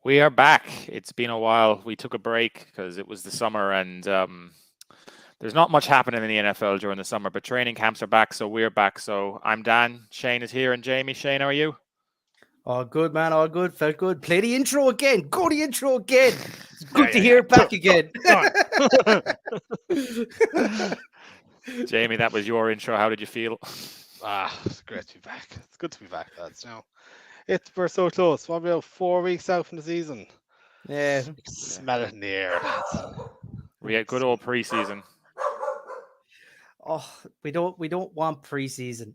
We are back. It's been a while. We took a break because it was the summer and there's not much happening in the NFL during the summer, but training camps are back, so we're back. So I'm Dan, Shane is here, and Jamie. Shane, how are you? All good, man. All good. Felt good. Play the intro again. Go the intro again. It's Yeah, good to hear it back again. Jamie, that was your intro. How did you feel? It's great to be back. It's good to be back, lads. We're so close. We're about 4 weeks out from the season. Yeah. You can smell it in the air, lads. We had good old preseason. Oh, we don't want preseason.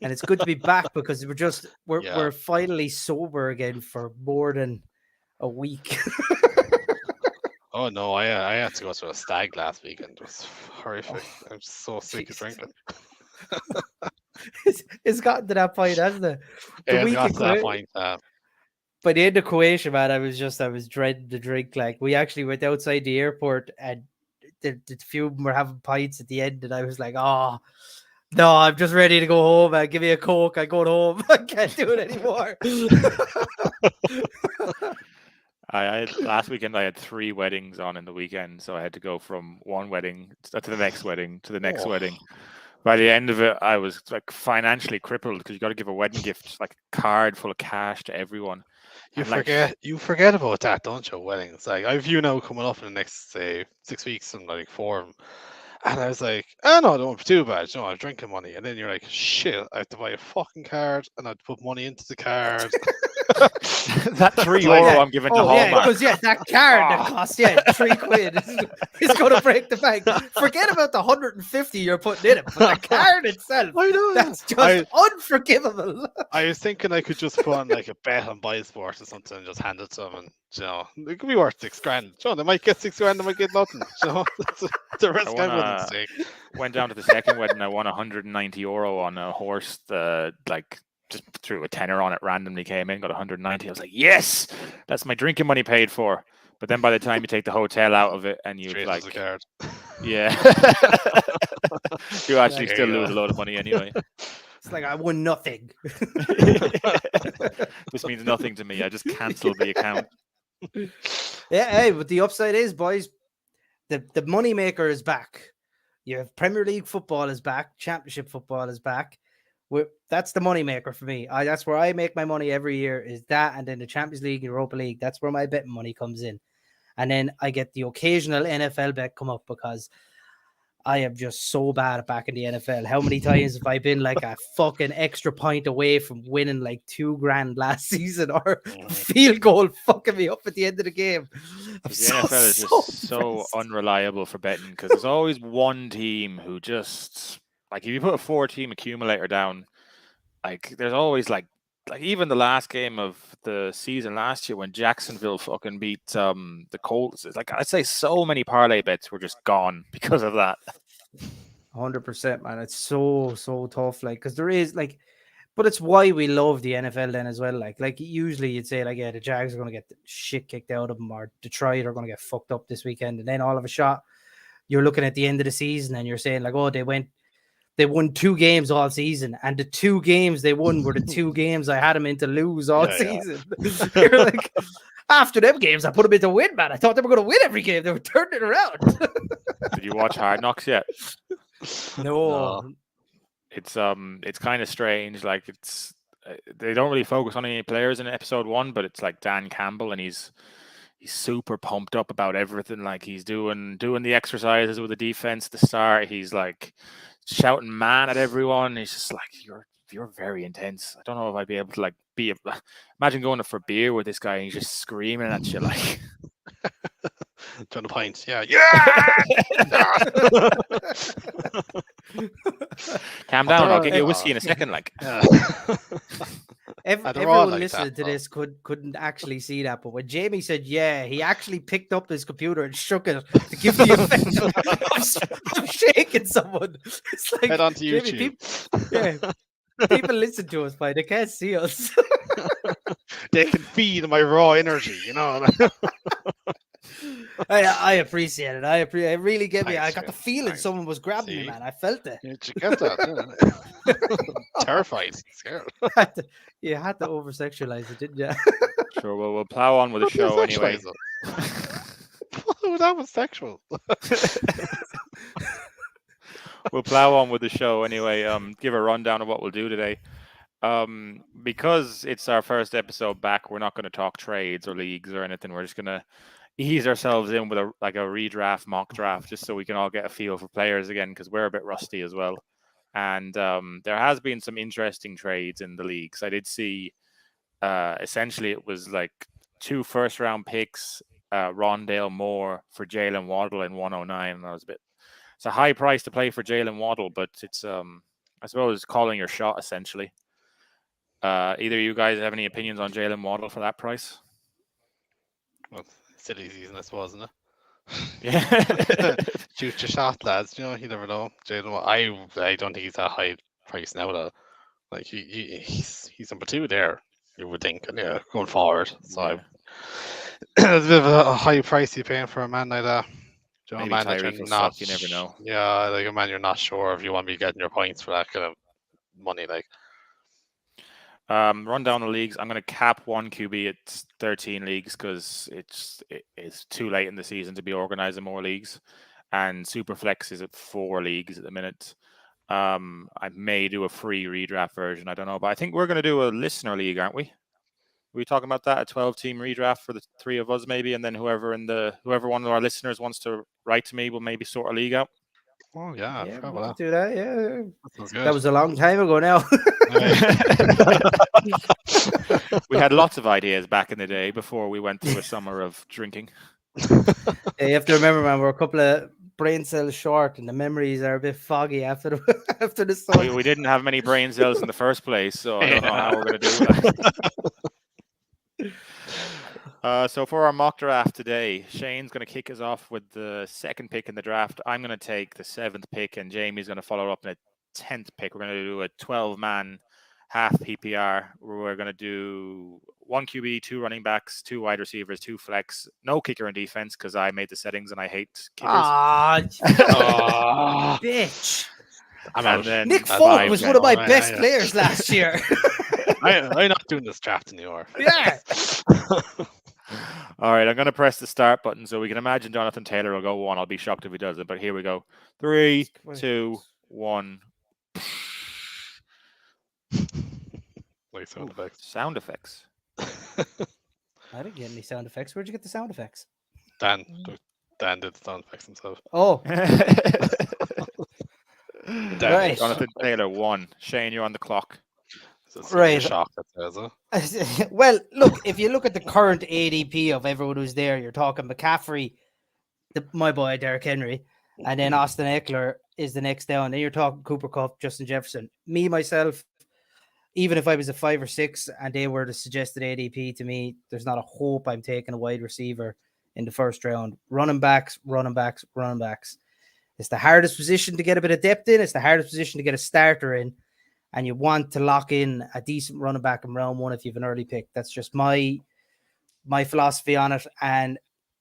And it's good to be back because we're finally sober again for more than a week. Oh no, I had to go to a stag last weekend. It was horrific. I'm so sick of drinking. It's gotten to that point, hasn't it? By the end of Croatia, man, I was dreading the drink. Like, we actually went outside the airport and the few of them were having pints at the end, and I was like, oh no, I'm just ready to go home, man. Give me a Coke. I'm going home. I can't do it anymore. Last weekend I had 3 weddings on in the weekend, so I had to go from one wedding to the next wedding to the next wedding. By the end of it, I was like financially crippled because you got to give a wedding gift, like a card full of cash to everyone. You forget about that, don't you? Weddings. Like, I've now coming up in the next 6 weeks and like 4 of them. And I was like, oh no, don't be too bad. I'm drinking money. And then you're like, shit, I have to buy a fucking card and I have to put money into the card. That €3 I'm giving to Hallmark. That card that costs £3 is going to break the bank. Forget about the 150 you're putting in it, but the card itself, I know, that's just unforgivable. I was thinking I could just put on like a bet on Buy-A-Sport or something and just hand it to them, and it could be worth $6,000. They might get $6,000, they might get nothing. The risk I wouldn't take. Went down to the second wedding. I won €190 on a horse. Just threw a tenner on it, randomly came in, got 190. I was like, yes, that's my drinking money paid for. But then by the time you take the hotel out of it and you like, yeah, you actually still lose a lot of money anyway. It's like, I won nothing. This means nothing to me. I just cancelled the account. Yeah, hey, but the upside is, boys, the money maker is back. You have Premier League football is back. Championship football is back. That's the money maker for me. That's where I make my money every year, is that, and then the Champions League, Europa League. That's where my betting money comes in. And then I get the occasional NFL bet come up because I am just so bad at backing the NFL. How many times have I been like a fucking extra point away from winning like $2,000 last season, or a field goal fucking me up at the end of the game? The NFL is just so unreliable for betting because there's always one team who just, like, if you put a 4-team accumulator down, like, there's always like even the last game of the season last year when Jacksonville fucking beat the Colts, it's like, I'd say so many parlay bets were just gone because of that. 100%, man. It's so tough, like, because there is like, but it's why we love the NFL then as well. Like usually you'd say like, yeah, the Jags are going to get the shit kicked out of them, or Detroit are going to get fucked up this weekend, and then all of a shot you're looking at the end of the season and you're saying like, oh, they won 2 games all season, and the 2 games they won were the 2 games I had them in to lose all season. You're like, after them games, I put them in to win, man. I thought they were going to win every game. They were turning it around. Did you watch Hard Knocks yet? No. It's kind of strange. Like, they don't really focus on any players in episode 1, but it's like Dan Campbell, and he's super pumped up about everything. Like, he's doing the exercises with the defense at the start. He's like shouting man at everyone. He's just like, you're very intense. I don't know if I'd be able to like imagine going for beer with this guy and he's just screaming at you like John the Pint. Yeah. Calm down, I'll give you a whiskey in a second. Like, everyone listening to this couldn't actually see that, but when Jamie said yeah, he actually picked up his computer and shook it to give the effect of shaking someone. It's like, head on to YouTube. People listen to us, but they can't see us. They can feed my raw energy, I appreciate it. It really get me. Thanks, I got the feeling someone was grabbing me, man. I felt it. Did you get that? Terrified, scared. You had to over-sexualize it, didn't you? Sure, well, we'll plow on with the show anyway. That was sexual. We'll plow on with the show anyway. Give a rundown of what we'll do today. Because it's our first episode back, we're not going to talk trades or leagues or anything. We're just going to ease ourselves in with a redraft, mock draft, just so we can all get a feel for players again, because we're a bit rusty as well. And there has been some interesting trades in the leagues. I did see, essentially, it was like 2 first-round picks, Rondale Moore for Jalen Waddle in 109. And I was it's a high price to play for Jalen Waddle, but it's I suppose calling your shot essentially. Either you guys have any opinions on Jalen Waddle for that price? Well, silly season, I suppose, isn't it? Yeah. Shoot your shot, lads. You never know. Jalen, I don't think he's that high price now. Though, like he's number 2 there. You would think, and yeah, going forward. So it's a bit of a high price you're paying for a man like that. Maybe man that Tyreek you're will not, suck, you never know. Yeah, like a man you're not sure if you want to be getting your points for that kind of money. Like, run down the leagues. I'm going to cap 1 QB at 13 leagues because it's too late in the season to be organizing more leagues, and Superflex is at 4 leagues at the minute. I may do a free redraft version. I don't know, but I think we're going to do a listener league, aren't we? Are we talking about that? A 12-team redraft for the 3 of us, maybe, and then whoever one of our listeners wants to write to me will maybe sort a league out. Oh yeah, Yeah, forgot we about could do that. Yeah, that. Sounds good. that was a long time ago now. We had lots of ideas back in the day before we went through a summer of drinking. Yeah, you have to remember, man, we're a couple of brain cells short, and the memories are a bit foggy after the sun. We didn't have many brain cells in the first place, so I don't know how we're going to do that. So for our mock draft today, Shane's going to kick us off with the 2nd pick in the draft. I'm going to take the 7th pick, and Jamie's going to follow up in a 10th pick. We're going to do a 12-man half PPR. We're going to do 1 QB, 2 running backs, 2 wide receivers, 2 flex, no kicker in defense because I made the settings and I hate kickers. Bitch. I'm out. Nick Folk was one of my best players last year. I'm not doing this draft anymore. Yeah. All right, I'm going to press the start button so we can imagine Jonathan Taylor will go 1. I'll be shocked if he doesn't, but here we go. 3, 2, 1. Like sound effects. Sound effects. I didn't get any sound effects. Where'd you get the sound effects? Dan did the sound effects himself. Oh. Right. Jonathan Taylor 1. Shane, you're on the clock. Right. Shock, Well, look, if you look at the current ADP of everyone who's there, you're talking McCaffrey, my boy Derrick Henry, and then Austin Eckler is the next down. Then you're talking Cooper Kupp, Justin Jefferson. Me, myself, even if I was a 5 or 6 and they were the suggested ADP to me, there's not a hope I'm taking a wide receiver in the first round. Running backs. It's the hardest position to get a bit of depth in. It's the hardest position to get a starter in. And you want to lock in a decent running back in round 1 if you have an early pick. That's just my philosophy on it. And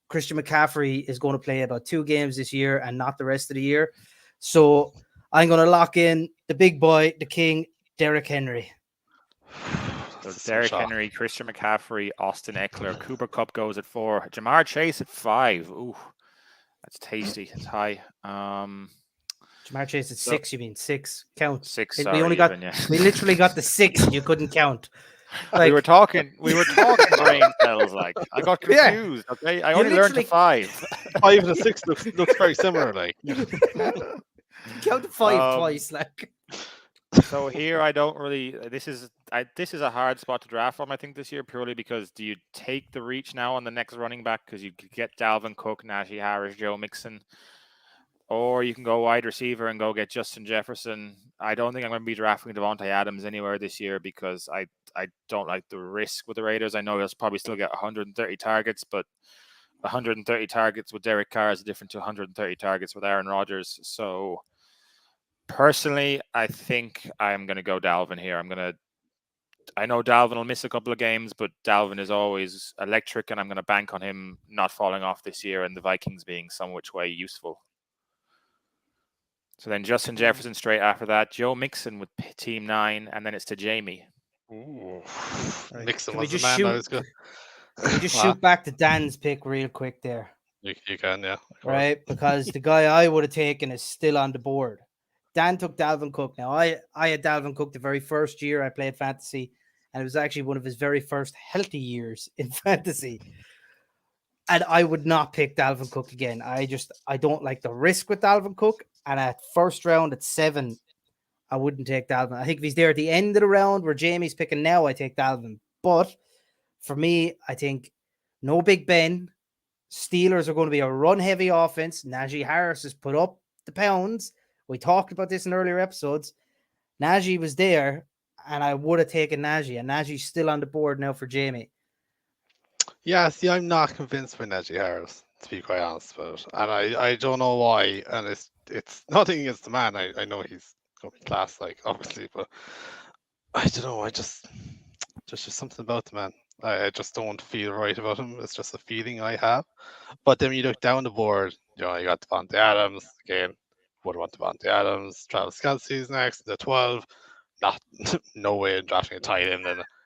Christian McCaffrey is going to play about 2 games this year and not the rest of the year. So I'm going to lock in the big boy, the king, Derrick Henry. So Derrick Henry, Christian McCaffrey, Austin Eckler, Cooper Kupp goes at 4, Jamar Chase at 5. Ooh, that's tasty. It's high. Jamar Chase at 6. You mean 6? Count 6. We sorry, only got. We literally got the 6, and you couldn't count. Like, we were talking brain cells. Like I got confused. Yeah. Okay, I only learned to 5. 5 and a 6 looks very similar. Like count to 5 twice. Like so here, I don't really. This is a hard spot to draft from. I think this year purely because do you take the reach now on the next running back because you could get Dalvin Cook, Najee Harris, Joe Mixon. Or you can go wide receiver and go get Justin Jefferson. I don't think I'm going to be drafting Devontae Adams anywhere this year because I don't like the risk with the Raiders. I know he'll probably still get 130 targets, but 130 targets with Derek Carr is different to 130 targets with Aaron Rodgers. So personally, I think I'm going to go Dalvin here. I know Dalvin will miss a couple of games, but Dalvin is always electric, and I'm going to bank on him not falling off this year and the Vikings being some which way useful. So then Justin Jefferson straight after that, Joe Mixon with team 9, and then it's to Jamie. Ooh. Right. Mixon Can we was the just man. I was shoot? good. Can we just What? shoot back to Dan's pick real quick there, You can, yeah. Of course. right? Because the guy I would have taken is still on the board. Dan took Dalvin Cook. Now, I had Dalvin Cook the very first year I played fantasy, and it was actually one of his very first healthy years in fantasy. And I would not pick Dalvin Cook again. I don't like the risk with Dalvin Cook. And at first round at 7, I wouldn't take Dalvin. I think if he's there at the end of the round where Jamie's picking now, I take Dalvin. But for me, I think no Big Ben. Steelers are going to be a run-heavy offense. Najee Harris has put up the pounds. We talked about this in earlier episodes. Najee was there, and I would have taken Najee. And Najee's still on the board now for Jamie. Yeah, see, I'm not convinced by Najee Harris, to be quite honest about it. And I don't know why. And it's nothing against the man. I know he's going to be class, like, obviously, but I don't know. There's just something about the man. I just don't feel right about him. It's just a feeling I have. But then when you look down the board, you got Devontae Adams again. Would want Devontae Adams. Travis Kelce's next, the 12. No way in drafting a tight end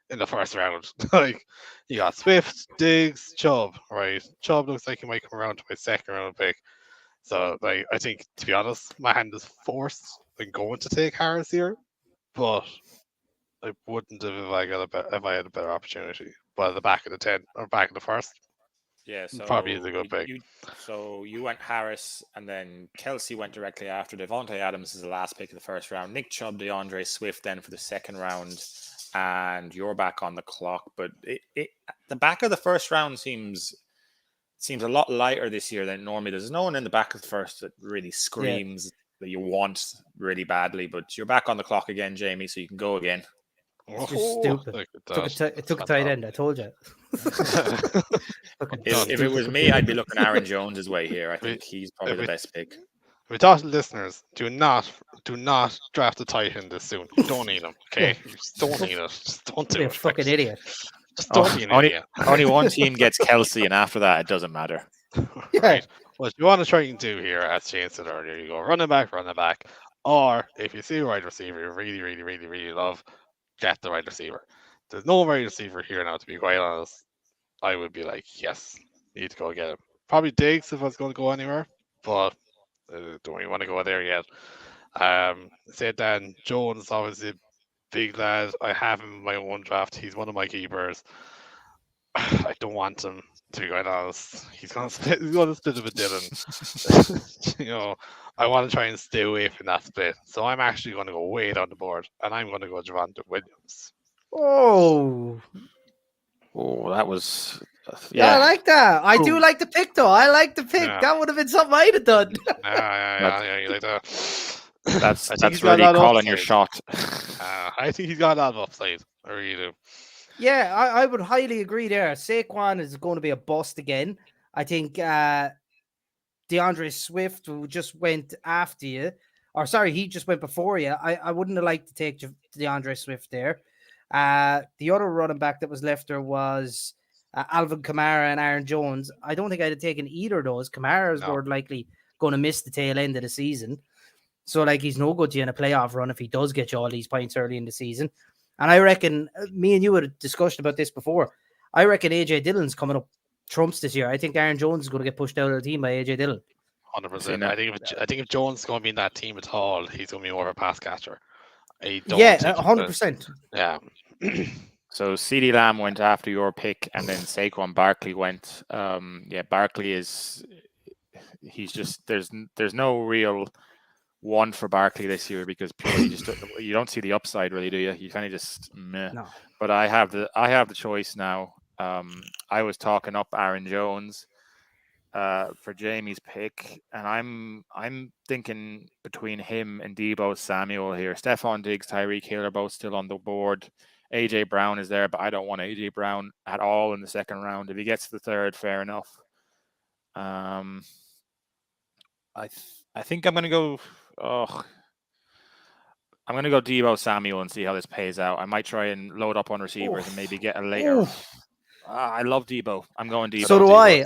in the first round. Like, you got Swift, Diggs, Chubb, right? Chubb looks like he might come around to my second round pick. So, like, I think, to be honest, my hand is forced. I'm going to take Harris here, but I wouldn't have if I had a better opportunity. But at the back of the 10 or back of the first, Yeah, so probably is a good pick. So you went Harris, and then Kelsey went directly after. Devontae Adams is the last pick of the first round. Nick Chubb, DeAndre Swift then for the second round, and you're back on the clock. But the back of the first round seems a lot lighter this year than it normally does. There's no one in the back of the first that really screams that you want really badly. But you're back on the clock again, Jamie, so you can go again. It's just stupid. It took a tight end. I told you. If it was me, I'd be looking Aaron Jones' way here. I think he's probably the best pick. We talk to listeners, do not draft a tight end this soon. You don't need him, okay? You just don't need it. Just don't do Be a it. fucking idiot. Just don't be an idiot. Only one team gets Kelsey, and after that, it doesn't matter. Right. What you want to try and do here, as Shane said earlier, you go running back. Or if you see a wide receiver you really, really, really, really love, get the wide receiver. There's no wide receiver here now, to be quite honest. I would be like, yes, need to go get him. Probably Diggs if I was going to go anywhere, but don't even want to go there yet. Said Dan Jones, obviously a big lad. I have him in my own draft. He's one of my keepers. I don't want him, to be quite honest. He's going to split a bit of a Dylan. I want to try and stay away from that split. So I'm actually going to go way down the board, and I'm going to go Javonte Williams. Oh, that was yeah. I like that. I do like the pick, though. I like the pick. Yeah. That would have been something I'd have done. Yeah, you like that. That's really calling your shot. I think he's got a lot of upside. I really do. Yeah, I would highly agree there. Saquon is going to be a bust again. I think DeAndre Swift, who just went after you, or sorry, he just went before you. I wouldn't have liked to take DeAndre Swift there. The other running back that was left there was Alvin Kamara and Aaron Jones. I don't think I'd have taken either of those. Kamara is more likely going to miss the tail end of the season. So, like, he's no good to you in a playoff run if he does get you all these points early in the season. And I reckon, me and you had a discussion about this before. I reckon AJ Dillon's coming up trumps this year. I think Aaron Jones is going to get pushed out of the team by AJ Dillon. 100%. I think if Jones is going to be in that team at all, he's going to be more of a pass catcher. 100%. Yeah. So CeeDee Lamb went after your pick, and then Saquon Barkley went. Barkley is. He's just there's no real one for Barkley this year because purely you don't see the upside, really, do you? You kind of just meh. No. But I have the choice now. I was talking up Aaron Jones for Jamie's pick, and I'm thinking between him and Deebo Samuel here. Stephon Diggs, Tyreek Hill are both still on the board. AJ Brown is there, but I don't want AJ Brown at all in the second round. If he gets to the third, fair enough. I think I'm going to go. I'm going to go Deebo Samuel and see how this pays out. I might try and load up on receivers and maybe get a later. I love Deebo. I'm going Deebo. So do I.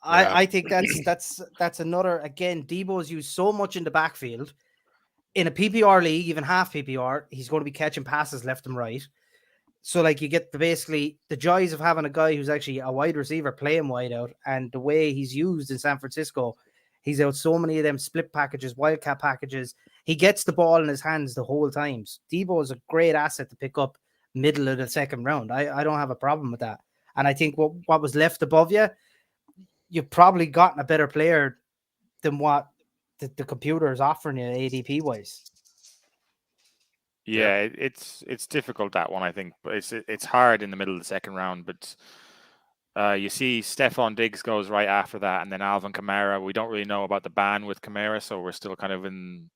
I think that's another. Again, Deebo's used so much in the backfield. In a PPR league, even half PPR, he's going to be catching passes left and right. So like you get basically the joys of having a guy who's actually a wide receiver playing wide out, and the way he's used in San Francisco, he's out so many of them split packages, wildcat packages. He gets the ball in his hands the whole time. Debo is a great asset to pick up middle of the second round. I don't have a problem with that. And I think what was left above you, you've probably gotten a better player than what the computer is offering you ADP wise. Yeah, it's difficult, that one, I think, but it's hard in the middle of the second round. But you see Stephon Diggs goes right after that, and then Alvin Kamara. We don't really know about the ban with Kamara, so we're still kind of in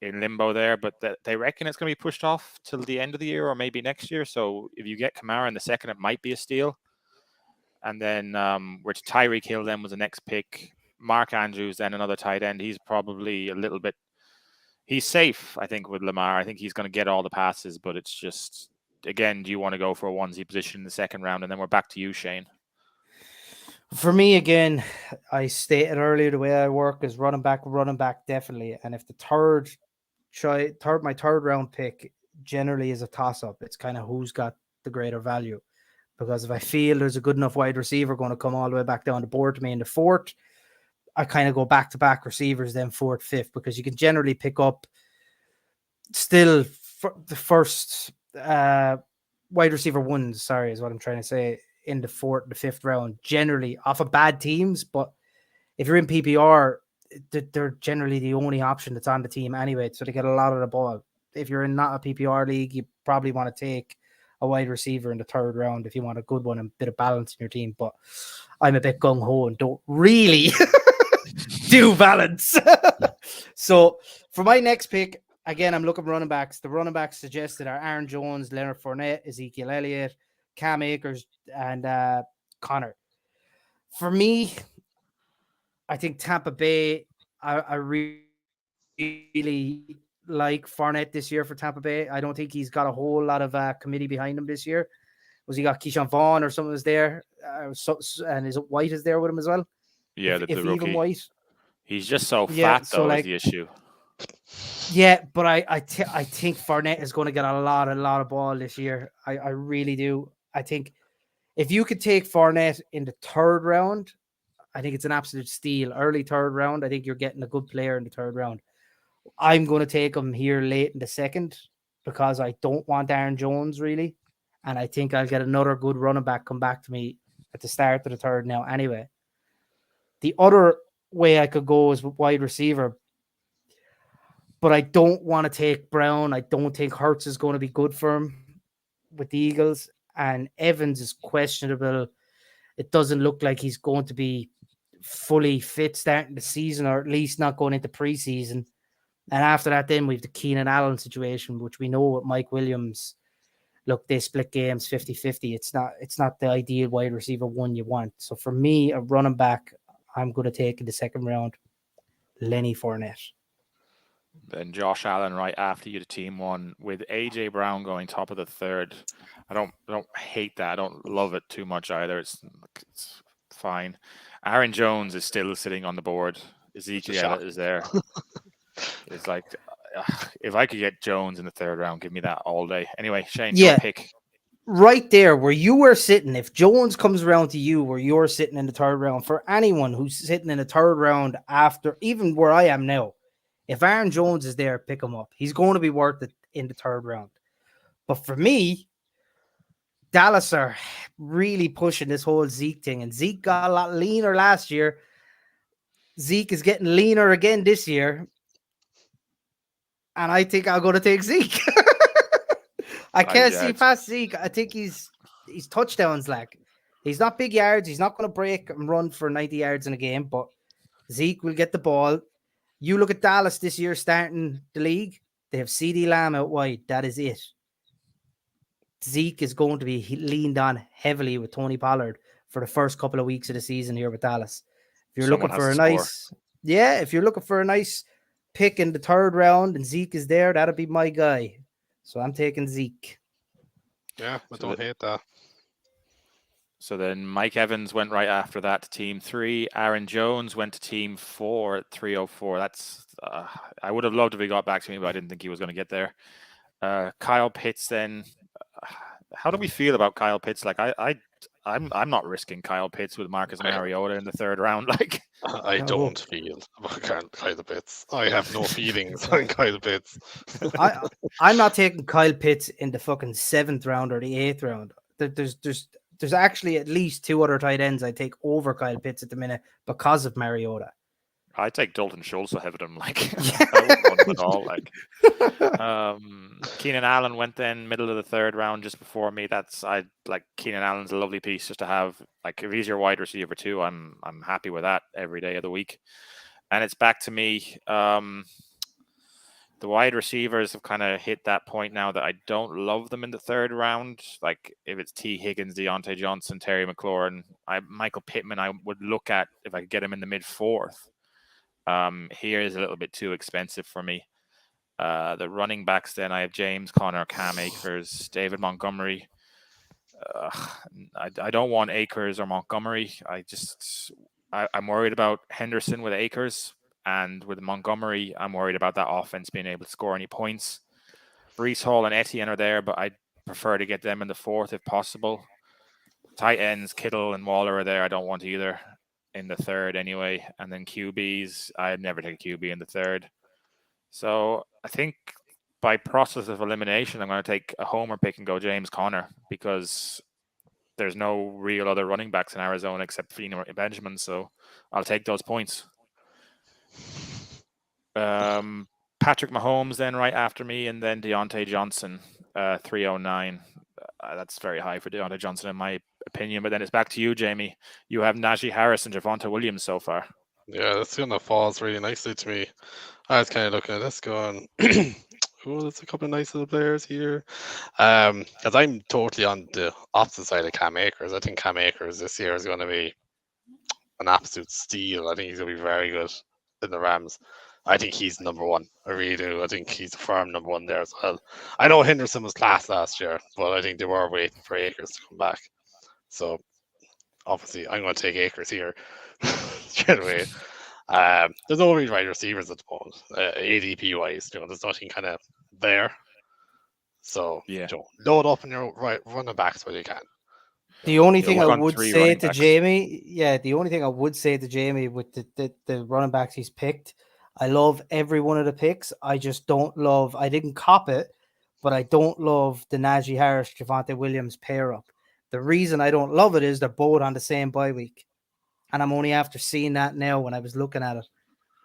limbo there. But they reckon it's going to be pushed off till the end of the year or maybe next year. So if you get Kamara in the second, it might be a steal. And then which Tyreek Hill then was the next pick. Mark Andrews then another tight end. He's probably a little bit. He's safe, I think, with Lamar. I think he's going to get all the passes, but it's just, again, do you want to go for a onesie position in the second round? And then we're back to you, Shane. For me, again, I stated earlier the way I work is running back, definitely. And if the my third round pick generally is a toss up, it's kind of who's got the greater value. Because if I feel there's a good enough wide receiver going to come all the way back down the board to me in the fourth, I kind of go back to back receivers, then fourth, fifth, because you can generally pick up still the first wide receiver ones, sorry, is what I'm trying to say, in the fourth, the fifth round, generally off of bad teams. But if you're in PPR, they're generally the only option that's on the team anyway. So they get a lot of the ball. If you're in not a PPR league, you probably want to take a wide receiver in the third round if you want a good one and a bit of balance in your team. But I'm a bit gung-ho and don't really do balance. So for my next pick, again, I'm looking for running backs. The running backs suggested are Aaron Jones, Leonard Fournette, Ezekiel Elliott, Cam Akers, and Connor. For me, I think Tampa Bay, I really like Fournette this year for Tampa Bay. I don't think he's got a whole lot of committee behind him this year. Was he got Keyshawn Vaughn or someone was there? And is it White is there with him as well? Yeah, if the rookie. Even White. He's just so fat, though, is the issue. Yeah, but I think Fournette is going to get a lot of ball this year. I really do. I think if you could take Fournette in the third round, I think it's an absolute steal. Early third round, I think you're getting a good player in the third round. I'm going to take him here late in the second because I don't want Aaron Jones, really. And I think I'll get another good running back come back to me at the start of the third now anyway. The other way I could go is with wide receiver, but I don't want to take Brown. I don't think Hurts is going to be good for him with the Eagles, and Evans is questionable. It doesn't look like he's going to be fully fit starting the season, or at least not going into preseason. And after that, then we have the Keenan Allen situation, which we know with Mike Williams. Look, they split games 50-50. It's not the ideal wide receiver one you want. So for me, a running back, I'm going to take in the second round, Lenny Fournette. Then Josh Allen right after you to team one with AJ Brown going top of the third. I don't hate that. I don't love it too much either. It's fine. Aaron Jones is still sitting on the board. Ezekiel is there. It's like if I could get Jones in the third round, give me that all day. Anyway, Shane, your pick. Right there where you were sitting, if Jones comes around to you where you're sitting in the third round, for anyone who's sitting in the third round after, even where I am now, if Aaron Jones is there, pick him up. He's going to be worth it in the third round. But for me, Dallas are really pushing this whole Zeke thing, and Zeke got a lot leaner last year. Zeke is getting leaner again this year. And I think I'm going to take Zeke. I can't see past Zeke. I think he's touchdowns like. He's not big yards. He's not going to break and run for 90 yards in a game, but Zeke will get the ball. You look at Dallas this year starting the league. They have CeeDee Lamb out wide. That is it. Zeke is going to be leaned on heavily with Tony Pollard for the first couple of weeks of the season here with Dallas. If you're looking for if you're looking for a nice pick in the third round and Zeke is there, that'll be my guy. So I'm taking Zeke. Yeah, I don't hate that. So then Mike Evans went right after that to team 3. Aaron Jones went to team 4 at 304. That's I would have loved if he got back to me, but I didn't think he was going to get there. Kyle Pitts then. How do we feel about Kyle Pitts? Like I'm not risking Kyle Pitts with Marcus I, Mariota in the third round. Like I No. don't feel about Kyle Pitts. I have no feelings on Kyle Pitts. I'm not taking Kyle Pitts in the fucking 7th round or the 8th round. There's actually at least 2 other tight ends I take over Kyle Pitts at the minute because of Mariota. I take Dalton Schultz ahead of him. Like I wouldn't want him at all. Like Keenan Allen went then middle of the third round just before me. I like Keenan Allen's a lovely piece just to have. Like if he's your wide receiver too, I'm happy with that every day of the week. And it's back to me. The wide receivers have kind of hit that point now that I don't love them in the third round. Like if it's T. Higgins, Deontay Johnson, Terry McLaurin, Michael Pittman, I would look at if I could get him in the mid 4th. Here is a little bit too expensive for me. The running backs, then I have James Conner, Cam Akers, David Montgomery. I don't want Akers or Montgomery. I'm worried about Henderson with Akers, and with Montgomery, I'm worried about that offense being able to score any points. Breece Hall and Etienne are there, but I'd prefer to get them in the 4th if possible. Tight ends, Kittle and Waller are there. I don't want either in the 3rd anyway. And then QBs, I'd never take a QB in the 3rd. So I think by process of elimination, I'm going to take a homer pick and go James Conner because there's no real other running backs in Arizona except Fino Benjamin. So I'll take those points. Patrick Mahomes then right after me, and then Deontay Johnson, 309. That's very high for Deontay Johnson in my opinion. But then it's back to you, Jamie. You have Najee Harris and Javonte Williams so far. Yeah, that's gonna falls really nicely to me. I was kind of looking at this going, oh, there's a couple of nice little players here. Because I'm totally on the opposite side of Cam Akers. I think Cam Akers this year is going to be an absolute steal. I think he's going to be very good in the Rams. I think he's number 1. I really do. I think he's a firm number 1 there as well. I know Henderson was class last year, but I think they were waiting for Akers to come back. So obviously, I'm going to take Akers here straight away. There's no real wide receivers at the moment, ADP wise. There's nothing kind of there. So Yeah, load up on your running backs where you can. The only thing I run would 3 say running to backs. Jamie, the only thing I would say to Jamie with the running backs he's picked, I love every one of the picks. I just don't love, I didn't cop it, but I don't love the Najee Harris, Javonte Williams pair up. The reason I don't love it is they're both on the same bye week. And I'm only after seeing that now when I was looking at it.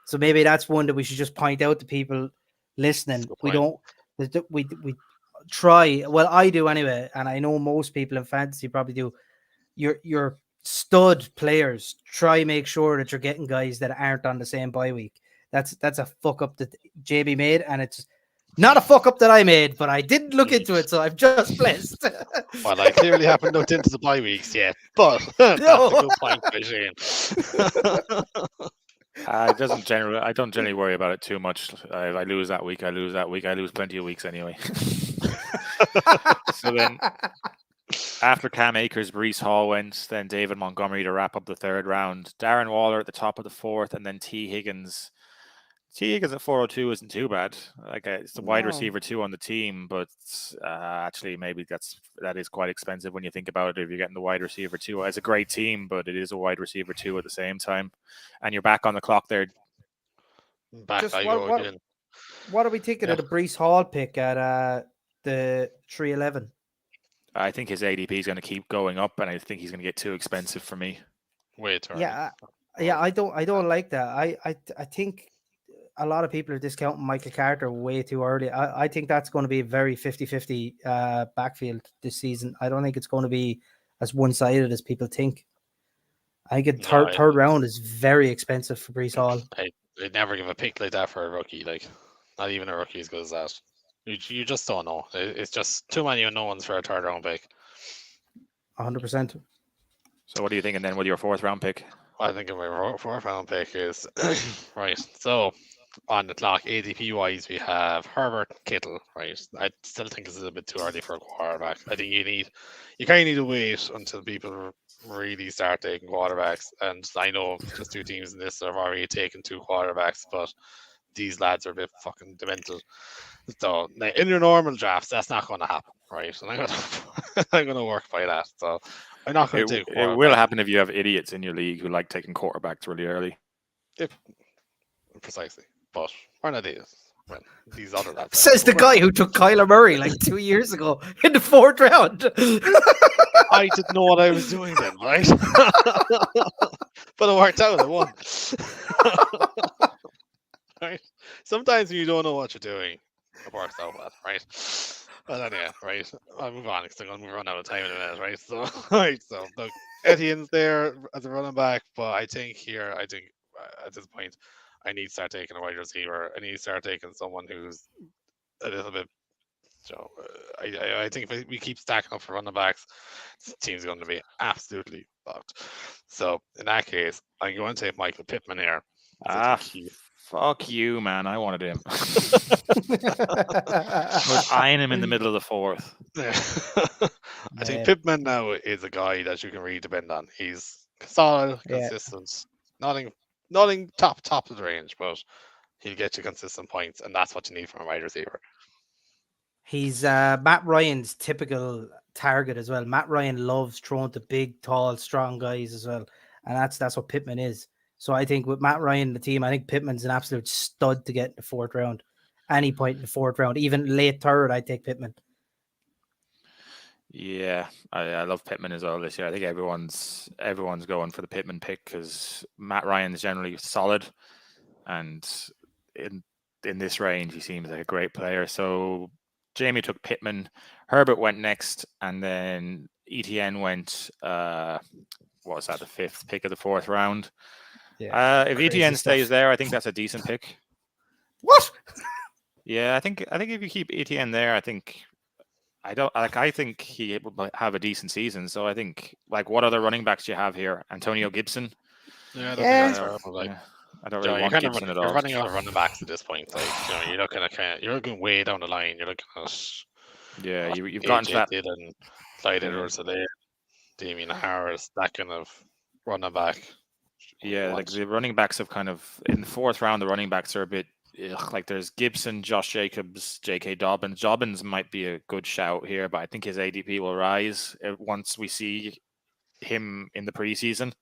So maybe that's one that we should just point out to people listening. We try, well, I do anyway, and I know most people in fantasy probably do. Your stud players, try make sure that you're getting guys that aren't on the same bye week. That's a fuck up that JB made, and it's not a fuck up that I made, but I didn't look into it, so I'm just blessed. Well, I clearly haven't looked into the bye weeks yet, but that's a good point, Shane. I don't generally worry about it too much. I lose that week. I lose plenty of weeks anyway. So then, after Cam Akers, Breece Hall went, then David Montgomery to wrap up the 3rd round. Darren Waller at the top of the 4th, and then T. Higgins. T. Higgins at 402 isn't too bad. Like it's the wide receiver 2 on the team, but actually maybe that is quite expensive when you think about it. If you're getting the wide receiver 2, it's a great team, but it is a wide receiver 2 at the same time, and you're back on the clock there. What are we thinking of the Breece Hall pick at the 311? I think his ADP is going to keep going up, and I think he's going to get too expensive for me. Wait, yeah, I don't like that. I think a lot of people are discounting Michael Carter way too early. I think that's going to be a very 50-50 backfield this season. I don't think it's going to be as one-sided as people think. I think third round is very expensive for Breece Hall. They'd never give a pick like that for a rookie. Like, not even a rookie as good as that. You just don't know. It's just too many unknowns for a 3rd round pick. 100%. So what are you thinking then with your 4th round pick? I think my 4th round pick is right. So on the clock, ADP wise, we have Herbert, Kittle. Right. I still think it's a little bit too early for a quarterback. I think you kind of need to wait until people really start taking quarterbacks. And I know just 2 teams in this have already taken 2 quarterbacks, but these lads are a bit fucking demented. So now, in your normal drafts, that's not going to happen, right? And I'm going to I'm going to work by that. So I'm not going to take. It will happen if you have idiots in your league who like taking quarterbacks really early. Precisely, but we're not idiots. Well, these other lads. Says the guy who took Kyler Murray like 2 years ago in the 4th round. I didn't know what I was doing then, right? But it worked out. I won. Right? Sometimes when you don't know what you're doing, it works out well, right? But anyway, right? I'll move on because I'm going to run out of time in a minute, right? So, right. So, look, Etienne's there as a running back, but I think at this point, I need to start taking a wide receiver. I need to start taking someone who's a little bit. So I think if we keep stacking up for running backs, the team's going to be absolutely fucked. So in that case, I'm going to take Michael Pittman here. Fuck you, man. I wanted him. I was eyeing him in the middle of the 4th. I think Pittman now is a guy that you can really depend on. He's solid, consistent, nothing top of the range, but he'll get you consistent points, and that's what you need from a wide receiver. He's Matt Ryan's typical target as well. Matt Ryan loves throwing to big, tall, strong guys as well, and that's what Pittman is. So I think with Matt Ryan in the team, I think Pittman's an absolute stud to get in the 4th round. Any point in the 4th round, even late 3rd, I'd take Pittman. Yeah, I love Pittman as well this year. I think everyone's going for the Pittman pick because Matt Ryan's generally solid, and in this range, he seems like a great player. So Jamie took Pittman, Herbert went next, and then Etienne went. What was that? The 5th pick of the 4th round. Yeah, if Etienne stays there, I think that's a decent pick. What? Yeah, I think if you keep Etienne there, I think he will have a decent season. So I think what other running backs do you have here? Antonio Gibson. Yeah, I don't really want Gibson at all. You're running out of running backs at this point. You're looking way down the line. You're looking at you've gotten to that. And Clyde Edwards-Helaire, Damien Harris, that kind of running back. Yeah, the running backs have kind of in the 4th round. The running backs are a bit there's Gibson, Josh Jacobs, J.K. Dobbins. Dobbins might be a good shout here, but I think his ADP will rise once we see him in the preseason.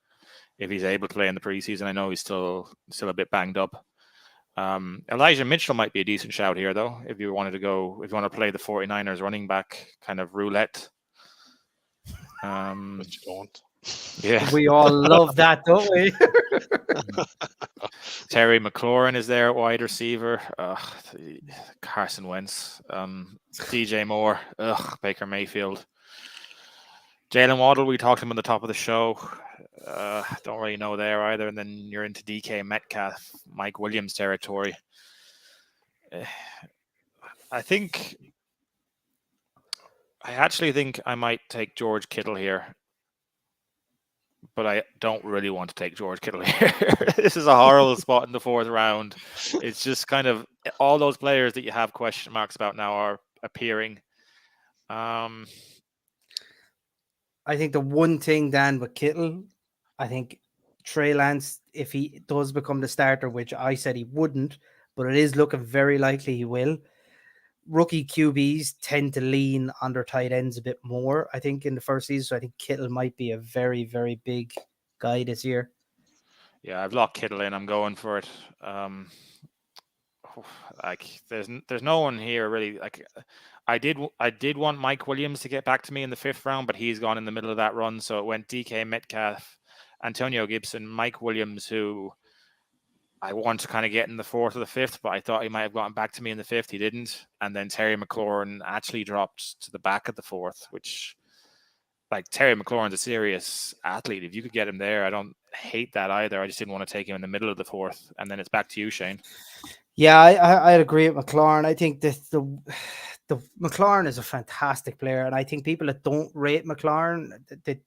If he's able to play in the preseason, I know he's still a bit banged up. Elijah Mitchell might be a decent shout here, though. If you want to play the 49ers running back kind of roulette. But you don't. Yeah, we all love that, don't we? Terry McLaurin is there at wide receiver. Carson Wentz, DJ Moore, Baker Mayfield, Jalen Waddle. We talked to him on the top of the show. Don't really know there either. And then you're into DK Metcalf, Mike Williams territory. I actually think I might take George Kittle here. But I don't really want to take George Kittle here. This is a horrible spot in the 4th round. It's just kind of all those players that you have question marks about now are appearing. I think the one thing, Dan, with Kittle, I think Trey Lance, if he does become the starter, which I said he wouldn't, but it is looking very likely he will. Rookie QBs tend to lean on their tight ends a bit more, I think, in the first season. So I think Kittle might be a very, very big guy this year. Yeah, I've locked Kittle in. I'm going for it. There's no one here really. I did want Mike Williams to get back to me in the 5th round, but he's gone in the middle of that run. So it went DK Metcalf, Antonio Gibson, Mike Williams, who I want to kind of get in the 4th or the 5th, but I thought he might have gotten back to me in the 5th. He didn't. And then Terry McLaurin actually dropped to the back of the 4th, which Terry McLaurin's a serious athlete. If you could get him there, I don't hate that either. I just didn't want to take him in the middle of the 4th. And then it's back to you, Shane. Yeah, I'd agree with McLaurin. I think the McLaurin is a fantastic player. And I think people that don't rate McLaurin, they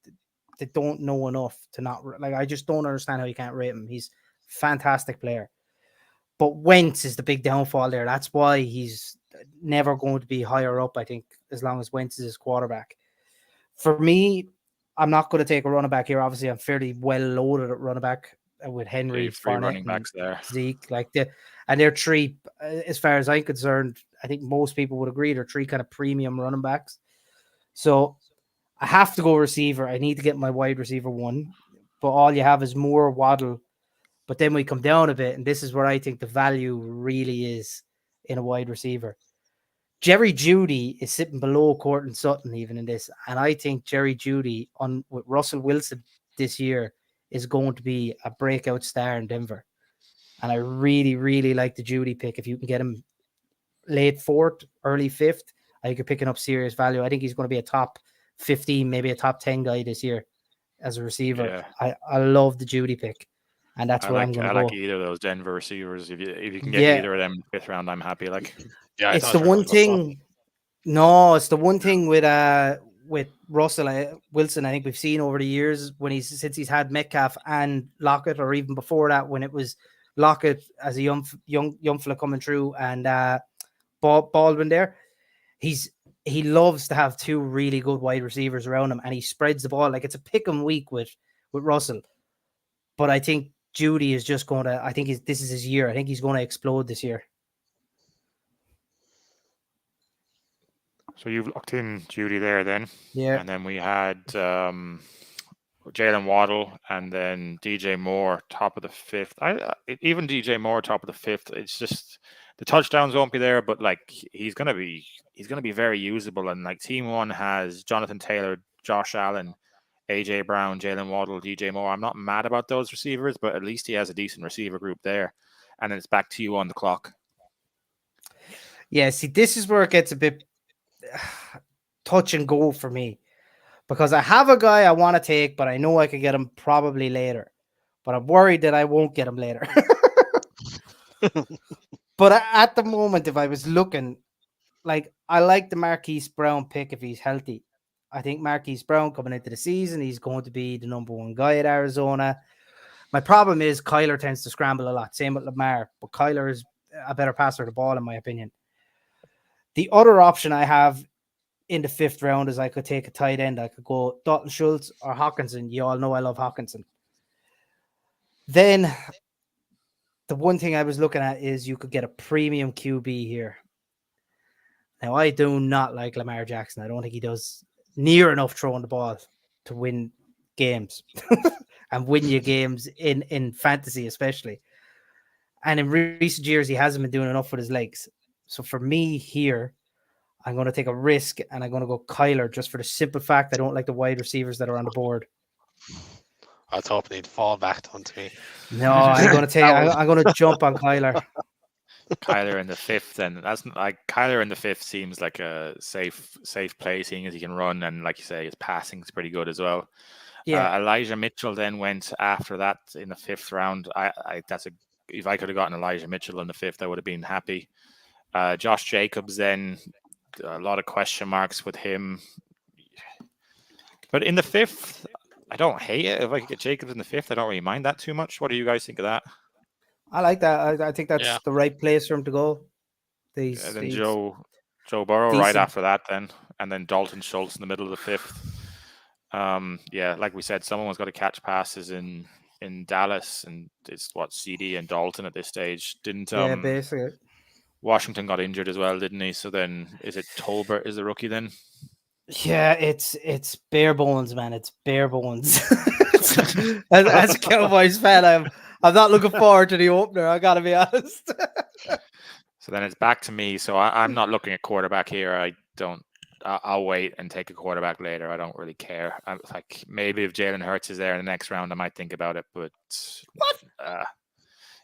don't know enough to not I just don't understand how you can't rate him. He's fantastic player, but Wentz is the big downfall there. That's why he's never going to be higher up, I think, as long as Wentz is his quarterback. For me, I'm not going to take a running back here. Obviously, I'm fairly well loaded at running back. with Yeah, Henry, you've three Fournette, running and backs there. Zeke. And they're three, as far as I'm concerned, I think most people would agree, they're three kind of premium running backs. So I have to go receiver. I need to get my wide receiver one, but all you have is Moore, Waddle. But then we come down a bit, and this is where I think the value really is in a wide receiver. Jerry Jeudy is sitting below Courtland Sutton even in this, and I think Jerry Jeudy with Russell Wilson this year is going to be a breakout star in Denver. And I really, really like the Jeudy pick. If you can get him late fourth, early fifth, I think you're picking up serious value. I think he's going to be a top 15, maybe a top 10 guy this year as a receiver. Yeah. I love the Jeudy pick, and that's where I'm going to go. I like either of those Denver receivers. If you can get Yeah. either of them in the fifth round, I'm happy. Like, Yeah, I It's thought the you were one gonna go Sutton. thing. No, it's the one thing with Russell Wilson. I think we've seen over the years since he's had Metcalf and Lockett, or even before that when it was Lockett as a young fella coming through and Baldwin there. He loves to have two really good wide receivers around him, and he spreads the ball like it's a pick 'em week with Russell. But I think Jeudy is just going to. I think this is his year. I think he's going to explode this year. so you've locked in Jeudy there then. Yeah. And then we had Jalen Waddle and then DJ Moore, top of the fifth. Even DJ Moore, top of the fifth. It's just the touchdowns won't be there, but like he's gonna be very usable. And like team one has Jonathan Taylor, Josh Allen, AJ Brown, Jalen Waddle, DJ Moore. I'm not mad about those receivers, but at least he has a decent receiver group there. And then it's back to you on the clock. Yeah, see, this is where it gets a bit touch and go for me, because I have a guy I want to take, but I know I could get him probably later, but I'm worried that I won't get him later. But at the moment, if I was looking, like, I like the Marquise Brown pick if he's healthy. I think Marquise Brown coming into the season, he's going to be the number one guy at Arizona. My problem is Kyler tends to scramble a lot. Same with Lamar, but Kyler is a better passer of the ball, in my opinion. The other option I have in the fifth round is I could take a tight end. I could go Dalton Schultz or Hawkinson. You all know I love Hawkinson. Then the one thing I was looking at is you could get a premium QB here. Now, I do not like Lamar Jackson. I don't think he does near enough throwing the ball to win games and win you games in fantasy, especially. And in recent years, he hasn't been doing enough with his legs. So for me here, I'm going to take a risk and I'm going to go Kyler just for the simple fact I don't like the wide receivers that are on the board. I was hoping he'd fall back onto me. No, I'm going to jump on Kyler. Kyler in the fifth, and that's like Kyler in the fifth seems like a safe play, seeing as he can run, and like you say, his passing is pretty good as well. Yeah, Elijah Mitchell then went after that in the fifth round. If I could have gotten Elijah Mitchell in the fifth, I would have been happy. Josh Jacobs then, a lot of question marks with him, but in the fifth, I don't hate it. If I could get Jacobs in the fifth, I don't really mind that too much. What do you guys think of that? I like that. I think that's the right place for him to go. Then Joe Burrow right after that, and then Dalton Schultz in the middle of the fifth. Like we said, someone was going to catch passes in Dallas, and it's CD and Dalton at this stage. Basically. Washington got injured as well, didn't he? So then, is it Tolbert is the rookie then? Yeah, it's bare bones, man. It's bare bones. As a Cowboys fan, I'm not looking forward to the opener. I gotta be honest. So then it's back to me. So I'm not looking at quarterback here. I'll wait and take a quarterback later. I don't really care. I'm like, maybe if Jalen Hurts is there in the next round, I might think about it. But what?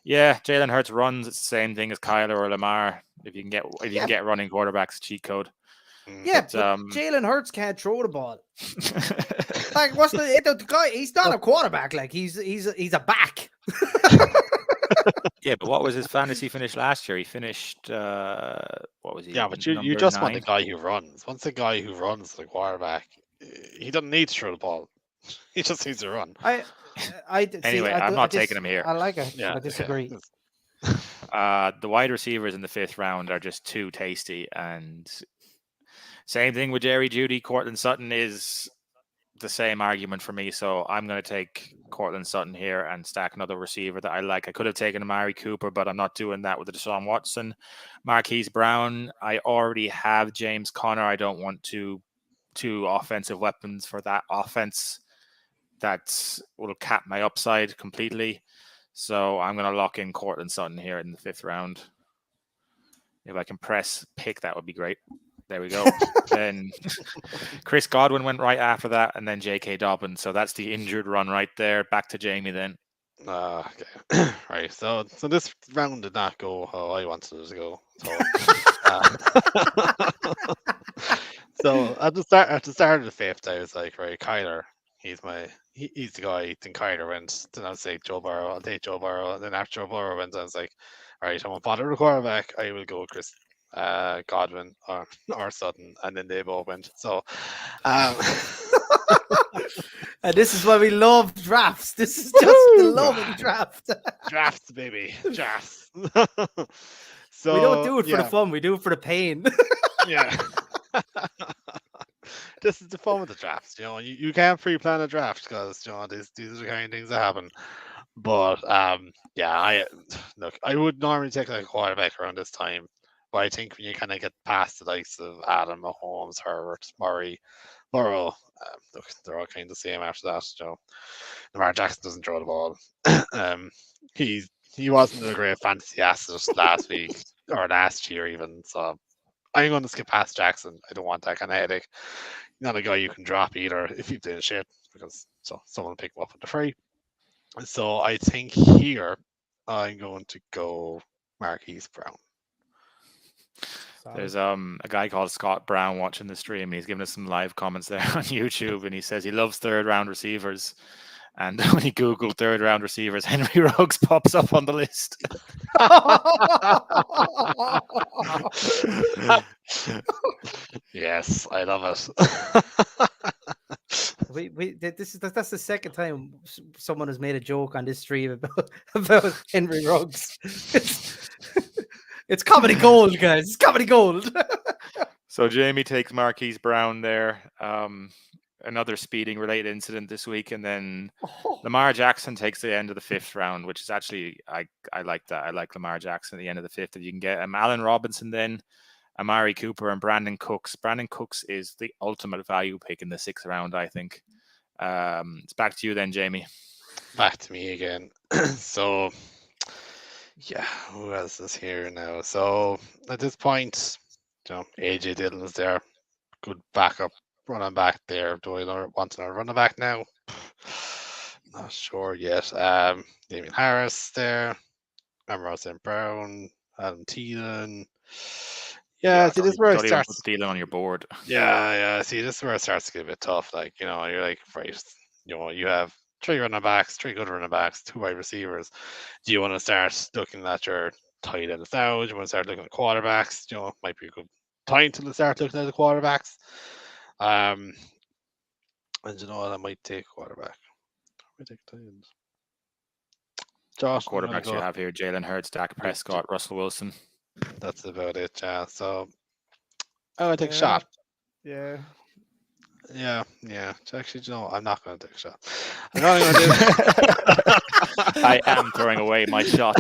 Yeah, Jalen Hurts runs. It's the same thing as Kyler or Lamar. If you can get running quarterbacks, cheat code. Yeah, but Jalen Hurts can't throw the ball. Like, what's the guy? He's not a quarterback. Like, he's a back. Yeah, but what was his fantasy finish last year? He finished what was he? Yeah, but you just want the guy who runs. Once the guy who runs the quarterback, he doesn't need to throw the ball. He just needs to run. Anyway, I'm not taking him here. I like it. Yeah, I disagree. The wide receivers in the fifth round are just too tasty, and same thing with Jerry Jeudy. Courtland Sutton is the same argument for me. So I'm going to take Cortland Sutton here and stack another receiver that I like. I could have taken Amari Cooper, but I'm not doing that with the Deshaun Watson. Marquise Brown, I already have James Conner. I don't want two offensive weapons for that offense. That will cap my upside completely. So I'm going to lock in Cortland Sutton here in the 5th round. If I can press pick, that would be great. There we go. Then Chris Godwin went right after that, and then J.K. Dobbins. So that's the injured run right there. Back to Jamie then. Okay. Right. So this round did not go how I wanted it to go. So at the start of the 5th, I was like, right, Kyler. He's the guy. I think Kyler went. Then I'll say Joe Burrow. I'll take Joe Burrow. And then after Joe Burrow went, I was like, all right, I won't bother the quarterback. I will go Chris Godwin or Sutton, and then they both went. So, and this is why we love drafts. This is just the love of the draft. Drafts, baby, drafts. So we don't do it for the fun. We do it for the pain. Yeah. This is the fun with the drafts. You know, you can't pre-plan a draft because these are the kind of things that happen. But I would normally take like a quarterback around this time. But I think when you kind of get past the likes of Adam, Mahomes, Herbert, Murray, Burrow, they're all kind of the same after that. Lamar Jackson doesn't throw the ball. He wasn't a great fantasy asset last week or last year even. So I'm going to skip past Jackson. I don't want that kind of headache. Not a guy you can drop either if you've done shit because someone will pick him up for the free. So I think here I'm going to go Marquise Brown. There's a guy called Scott Brown watching the stream, and he's giving us some live comments there on YouTube, and he says he loves 3rd round receivers. And when he Googled 3rd round receivers, Henry Ruggs pops up on the list. Yes, I love it. That's the second time someone has made a joke on this stream about Henry Ruggs. It's comedy gold, guys. It's comedy gold. So Jamie takes Marquise Brown there. Another speeding related incident this week, and then Lamar Jackson takes the end of the 5th round, which is actually I like that. I like Lamar Jackson at the end of the 5th. If you can get Allen Robinson, then Amari Cooper and Brandon Cooks. Brandon Cooks is the ultimate value pick in the 6th round, I think. It's back to you then, Jamie. Back to me again. So yeah, who else is here now? So at this point, AJ Dillon is there, good backup running back there. Do I want another running back now? Not sure yet. Damien Harris there, Amon St. Brown, Adam Thielen. Yeah, see, this is where it starts. Thielen on your board. Yeah. See, this is where it starts to get a bit tough. Like, you're like, right, you have 3 running backs, 3 good running backs, 2 wide receivers. Do you want to start looking at your tight ends now? Do you want to start looking at quarterbacks? Might be a good time to start looking at the quarterbacks. And what? I might take quarterback. I might take tight ends. Josh, quarterbacks you have here: Jalen Hurts, Dak Prescott, Russell Wilson. That's about it. Yeah. So I would take a shot. Yeah. Actually, I'm not going to take a shot. I'm not going to do it. I am throwing away my shot.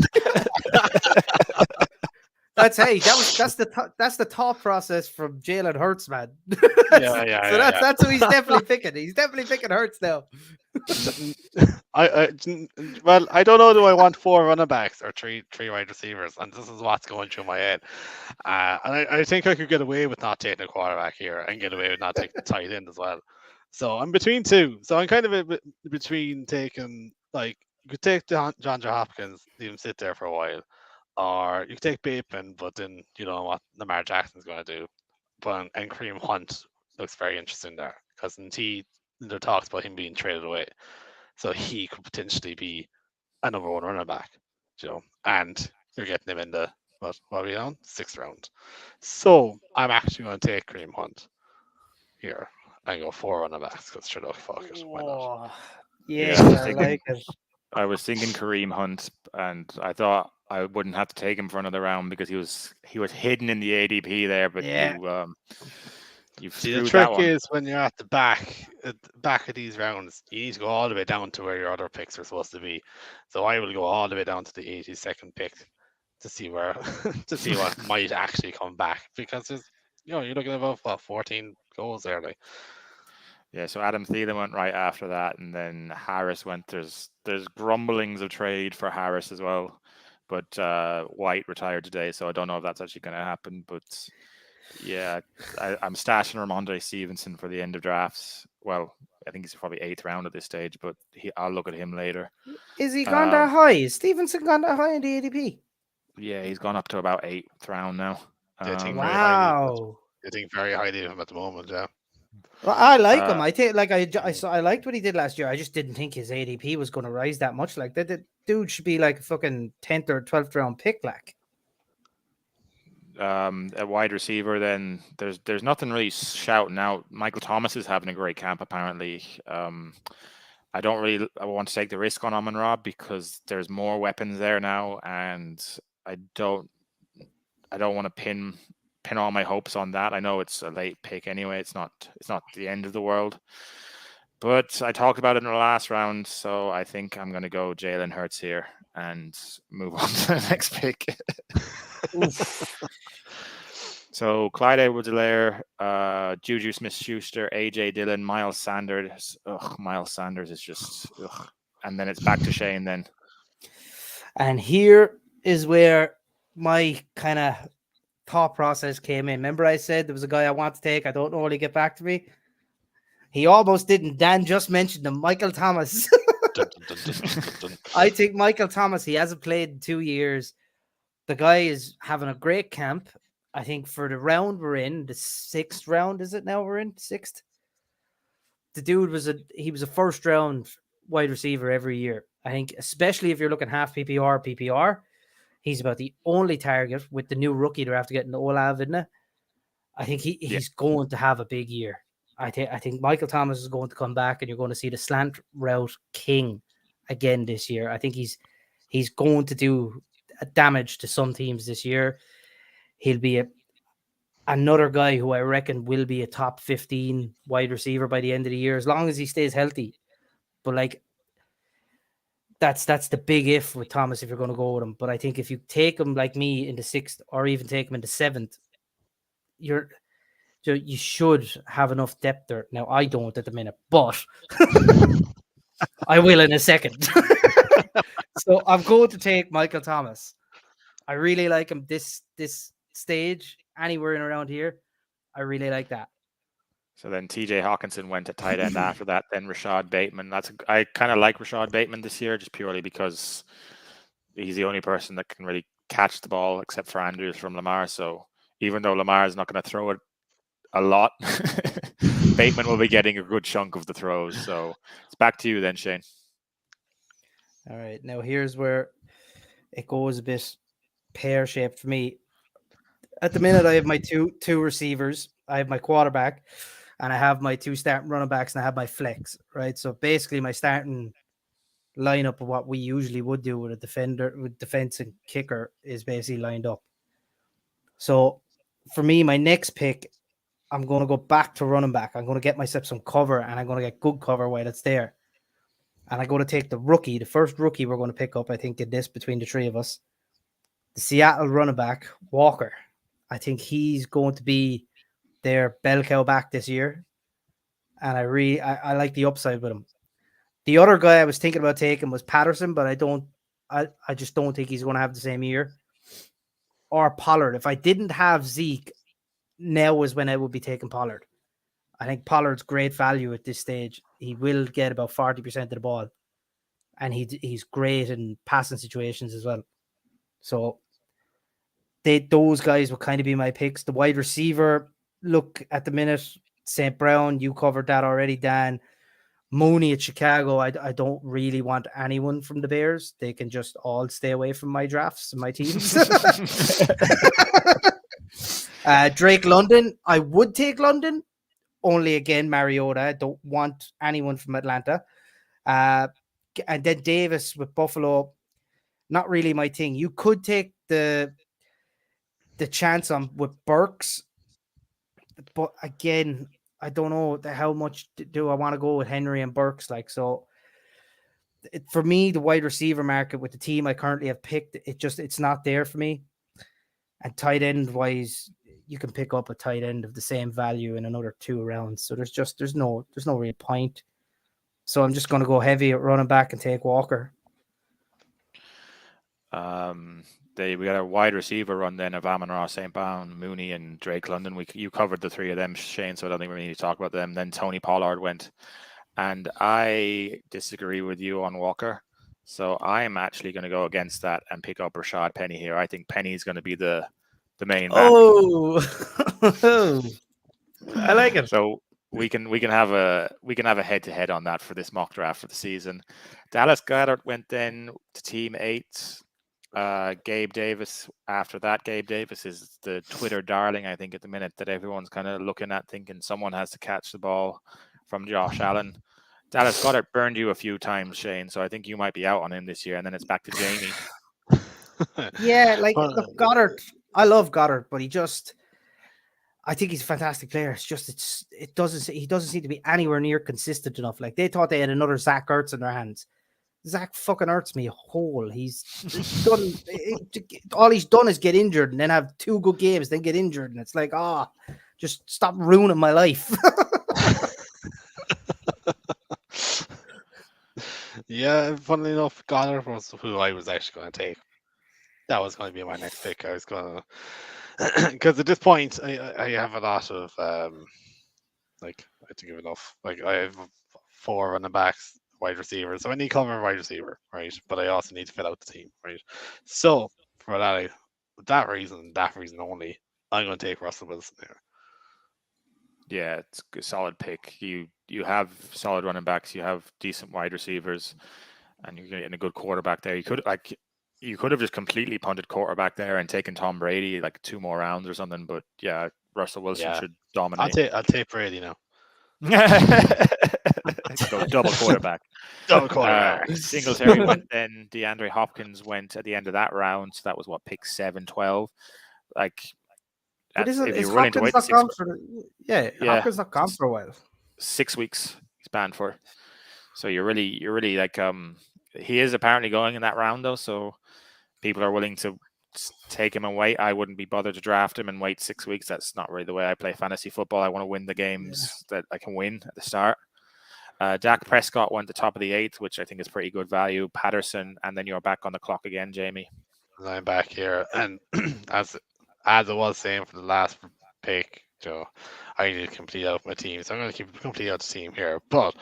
That's the thought process from Jalen Hurts, man. Yeah. So that's who he's definitely picking. He's definitely picking Hurts now. I don't know. Do I want 4 running backs or three wide receivers? And this is what's going through my head. And I think I could get away with not taking a quarterback here and get away with not taking a tight end as well. So I'm between 2. So I'm kind of between taking, like, you could take DeAndre Hopkins, leave him sit there for a while. Or you could take Bateman, but then you know what Lamar Jackson's going to do. And Kareem Hunt looks very interesting there because there talks about him being traded away, so he could potentially be a number 1 running back. And you're getting him in the what are we on 6th round. So I'm actually going to take Kareem Hunt here and go 4 running backs because fuck it, why not? Yeah, I was thinking Kareem Hunt, and I thought I wouldn't have to take him for another round because he was hidden in the ADP there. But You've See, the screwed that trick one. is when you're at the back of these rounds, you need to go all the way down to where your other picks are supposed to be. So I will go all the way down to the 82nd pick to see where to see what might actually come back, because there's, you're looking at about what, 14 goals there, like. Yeah, so Adam Thielen went right after that, and then Harris went. There's grumblings of trade for Harris as well, but White retired today, so I don't know if that's actually going to happen. But yeah, I'm stashing Ramondre Stevenson for the end of drafts. Well, I think he's probably 8th round at this stage, but I'll look at him later. Is he gone that high? Is Stevenson gone that high in the ADP? Yeah, he's gone up to about 8th round now. They think Wow. I think very highly of him at the moment. Yeah. Well, I like him. I think I liked what he did last year. I just didn't think his ADP was going to rise that much. Like that, the dude should be like a fucking 10th or 12th round pick. Like, a wide receiver, then there's nothing really shouting out. Michael Thomas is having a great camp apparently. I want to take the risk on Amon-Ra because there's more weapons there now, and I don't want to pin all my hopes on that. I know it's a late pick anyway. It's not the end of the world. But I talked about it in the last round, so I think I'm going to go Jalen Hurts here and move on to the next pick. So Clyde Edwards-Helaire, Juju Smith-Schuster, AJ Dillon, Miles Sanders. Miles Sanders is just, and then it's back to Shane then. And here is where my kind of thought process came in. Remember I said there was a guy I want to take. I don't know, will he get back to me? He almost didn't. Dan just mentioned him, Michael Thomas. I think Michael Thomas, he hasn't played in 2 years. The guy is having a great camp. I think for the round we're in, the 6th round, is it now we're in? 6th? The dude was a first round wide receiver every year. I think, especially if you're looking half PPR, he's about the only target with the new rookie they're after getting the Olav, isn't it? I think he's going to have a big year. I think Michael Thomas is going to come back, and you're going to see the slant route king again this year. I think he's going to do damage to some teams this year. He'll be another guy who I reckon will be a top 15 wide receiver by the end of the year, as long as he stays healthy. But like, that's the big if with Thomas if you're going to go with him. But I think if you take him like me in the 6th, or even take him in the 7th, you should have enough depth there. Now, I don't at the minute, but I will in a second. So I'm going to take Michael Thomas. I really like him this stage, anywhere in around here. I really like that. So then TJ Hawkinson went to tight end after that. Then Rashad Bateman. I kind of like Rashad Bateman this year just purely because he's the only person that can really catch the ball except for Andrews from Lamar. So even though Lamar is not going to throw it a lot, Bateman will be getting a good chunk of the throws. So it's back to you then, Shane. All right. Now here's where it goes a bit pear-shaped for me. At the minute, I have my two receivers. I have my quarterback, and I have my 2 starting running backs, and I have my flex, right? So basically my starting lineup of what we usually would do with a defender, with defense and kicker, is basically lined up. So for me, my next pick, I'm going to go back to running back. I'm going to get myself some cover, and I'm going to get good cover while it's there. And I'm going to take the first rookie we're going to pick up, I think, in this between the 3 of us. The Seattle running back, Walker. I think he's going to be their bell cow back this year. And I like the upside with him. The other guy I was thinking about taking was Patterson, but I just don't think he's going to have the same year. Or Pollard. If I didn't have Zeke, now is when I would be taking Pollard. I think Pollard's great value at this stage. He will get about 40% of the ball. And he's great in passing situations as well. So those guys will kind of be my picks. The wide receiver, look, at the minute, St. Brown, you covered that already, Dan. Mooney at Chicago, I don't really want anyone from the Bears. They can just all stay away from my drafts and my teams. Drake London, I would take London. Only again, Mariota. I don't want anyone from Atlanta. And then Davis with Buffalo, not really my thing. You could take the chance on with Burks but again, I don't know how much do I want to go with Henry and Burks. Like, so for me, the wide receiver market with the team I currently have picked, it's not there for me. And tight end wise, you can pick up a tight end of the same value in another 2 rounds. So there's no real point. So I'm just going to go heavy at running back and take Walker. We got a wide receiver run then of Amon-Ra, St. Brown, Mooney, and Drake London. You covered the 3 of them, Shane, so I don't think we need to talk about them. Then Tony Pollard went, and I disagree with you on Walker. So I'm actually going to go against that and pick up Rashad Penny here. I think Penny is going to be the main back. Oh, I like it. So we can have a head-to-head on that for this mock draft for the season. Dallas Goedert went then to team 8. Gabe Davis after that. Gabe Davis is the Twitter darling, I think, at the minute, that everyone's kind of looking at, thinking someone has to catch the ball from Josh Allen. Dallas Goedert burned you a few times, Shane, so I think you might be out on him this year, and then it's back to Jamie. Yeah, like, look, Goddard, I love Goddard, but I think he's a fantastic player. It's just he doesn't seem to be anywhere near consistent enough. Like, they thought they had another Zach Ertz in their hands. Zach fucking hurts me whole. He's done all he's done is get injured and then have 2 good games, then get injured, and it's like, just stop ruining my life. Yeah, funnily enough, Goddard was who I was actually going to take. That was going to be my next pick. I was going to, because at this point, I have a lot of like, I have to give enough. Like, I have 4 running backs, wide receivers, so I need cover wide receiver, right? But I also need to fill out the team, right? So for that reason only, I'm going to take Russell Wilson here. Yeah, it's a solid pick. You have solid running backs, you have decent wide receivers, and you're getting a good quarterback there. You could have just completely punted quarterback there and taken Tom Brady like 2 more rounds or something. But yeah, Russell Wilson should dominate. I'll take Brady now. Go double quarterback. Double quarterback. Singletary went then. DeAndre Hopkins went at the end of that round. So that was what, pick 7, 12. Like, if you're willing to wait, Hopkins not gone for a while. 6 weeks he's banned for. So you're really like he is apparently going in that round though. So people are willing to take him and wait. I wouldn't be bothered to draft him and wait 6 weeks. That's not really the way I play fantasy football. I want to win the games that I can win at the start. Dak Prescott went the top of the 8th, which I think is pretty good value. Patterson, and then you're back on the clock again, Jamie. I'm back here, and as I was saying for the last pick, Joe, I need to complete out my team, so I'm going to complete out the team here. But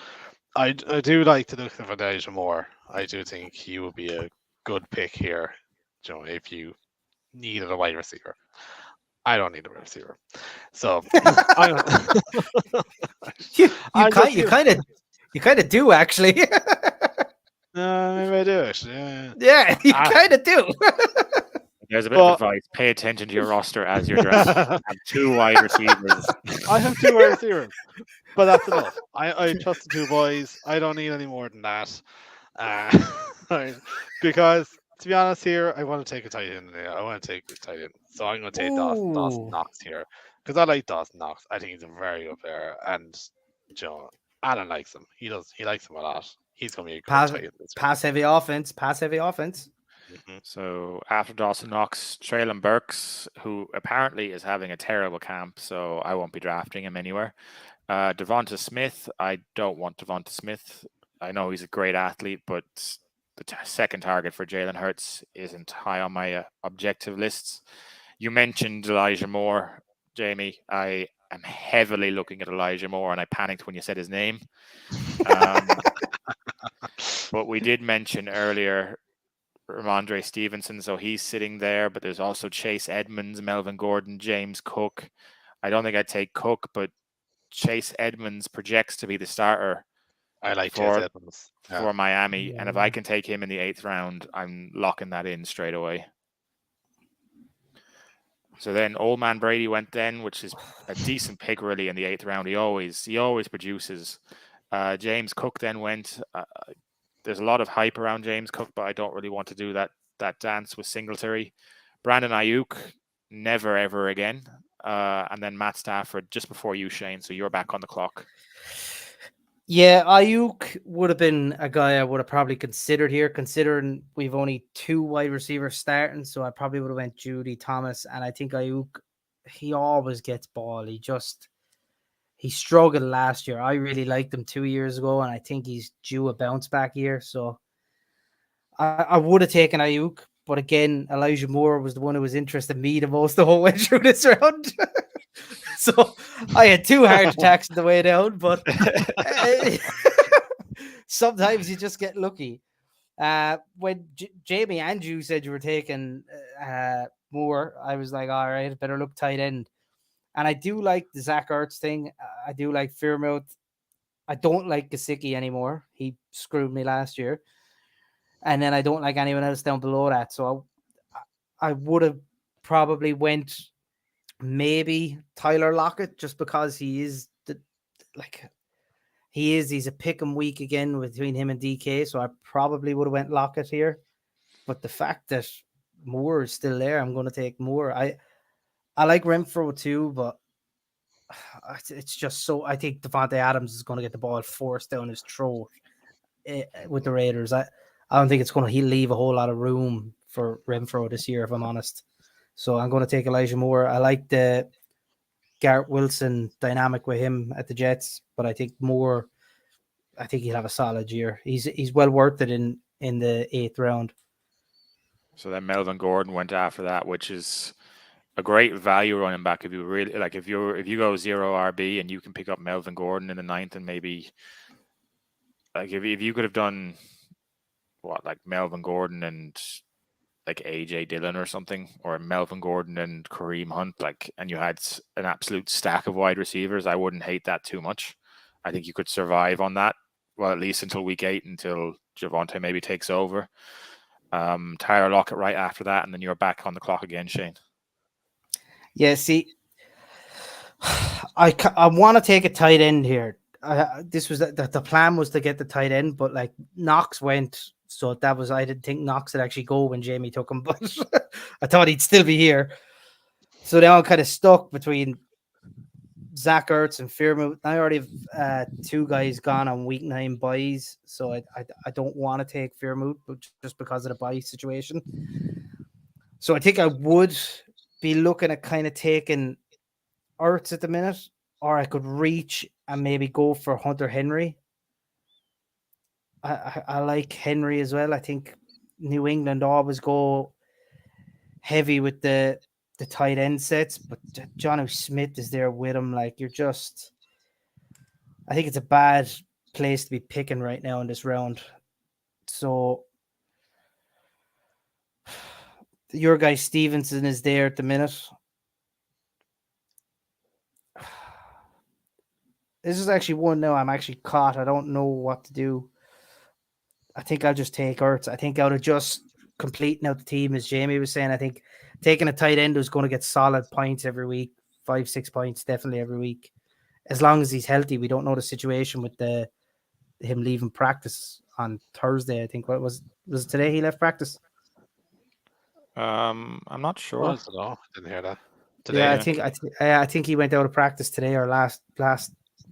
I do like to look for Elijah Moore. I do think he will be a good pick here, Joe, if you needed a wide receiver. I don't need a wide receiver, so you kind of do actually. Maybe I do actually. Yeah, you kind of do. There's a bit of advice. Pay attention to your roster as you're drafting. Have 2 wide receivers. I have 2 wide receivers, but that's enough. I trust the 2 boys. I don't need any more than that. Because to be honest here, I want to take a tight end. I want to take a tight end. So I'm going to take Dawson Knox here. Because I like Dawson Knox. I think he's a very good player. And Joe, Alan likes him. He likes him a lot. He's going to be a good tight end. Pass heavy offense. Mm-hmm. So after Dawson Knox, Treylon Burks, who apparently is having a terrible camp, so I won't be drafting him anywhere. Devonta Smith, I don't want Devonta Smith. I know he's a great athlete, but the second target for Jalen Hurts isn't high on my objective lists. You mentioned Elijah Moore, Jamie. I am heavily looking at Elijah Moore, and I panicked when you said his name. But we did mention earlier Ramondre Stevenson, so he's sitting there, but there's also Chase Edmonds, Melvin Gordon, James Cook. I don't think I'd take Cook, but Chase Edmonds projects to be the starter. I like Chase Edmonds for Miami, and if I can take him in the 8th round, I'm locking that in straight away. So then Old Man Brady went then, which is a decent pick really in the 8th round. He always produces. James Cook then went. There's a lot of hype around James Cook, but I don't really want to do that dance with Singletary. Brandon Ayuk, never ever again. and then Matt Stafford just before you, Shane. So you're back on the clock. Yeah, Ayuk would have been a guy I would have probably considered here, considering we've only 2 wide receivers starting. So I probably would have went Judy, Thomas, and I think Ayuk, he always gets ball. He struggled last year. I really liked him 2 years ago, and I think he's due a bounce back year. So I would have taken Ayuk, but again, Elijah Moore was the one who was interested in me the most the whole way through this round. So I had 2 heart attacks on the way down, but sometimes you just get lucky. When Jamie and you said you were taking Moore, I was like, all right, better look tight end. And I do like the Zach Ertz thing. I do like Fairmouth. I don't like Gesicki anymore. He screwed me last year. And then I don't like anyone else down below that. So I would have probably went maybe Tyler Lockett just because he's a pick 'em week again between him and DK. So I probably would have went Lockett here. But the fact that Moore is still there, I'm going to take Moore. I like Renfro too, but it's just so. I think Devontae Adams is going to get the ball forced down his throat with the Raiders. I don't think it's going to leave a whole lot of room for Renfro this year, if I'm honest. So I'm going to take Elijah Moore. I like the Garrett Wilson dynamic with him at the Jets, but I think Moore, I think he'll have a solid year. He's well worth it in the 8th round. So then Melvin Gordon went after that, which is a great value running back. If you really like, if you go 0 RB and you can pick up Melvin Gordon in the 9th, and maybe like if you could have done like Melvin Gordon and like AJ Dillon or something, or Melvin Gordon and Kareem Hunt, and you had an absolute stack of wide receivers, I wouldn't hate that too much. I think you could survive on that. Well, at least until week 8, until Javonte maybe takes over. Tyler Lockett right after that, and then you're back on the clock again, Shane. Yeah, see, I want to take a tight end here. This was the plan was to get the tight end, but like Knox went, so I didn't think Knox would actually go when Jamie took him, but I thought he'd still be here. So now I'm kind of stuck between Zach Ertz and Fairmouth. I already have 2 guys gone on week 9 buys, so I don't want to take Fairmouth, but just because of the buy situation. So I think I would be looking at kind of taking Ertz at the minute, or I could reach and maybe go for Hunter Henry. I like Henry as well. I think New England always go heavy with the tight end sets, but Jonnu Smith is there with him. Like I think it's a bad place to be picking right now in this round. So your guy Stevenson is there at the minute. This is actually one now I'm actually caught. I don't know what to do. I think I'll just take Ertz. I think out of just completing out the team, as Jamie was saying, I think taking a tight end who's going to get solid points every week, 5-6 points definitely every week, as long as he's healthy. We don't know the situation with him leaving practice on Thursday. I think what was it today he left practice? I'm not sure. Didn't hear that. Today, yeah, I think he went out of practice today or last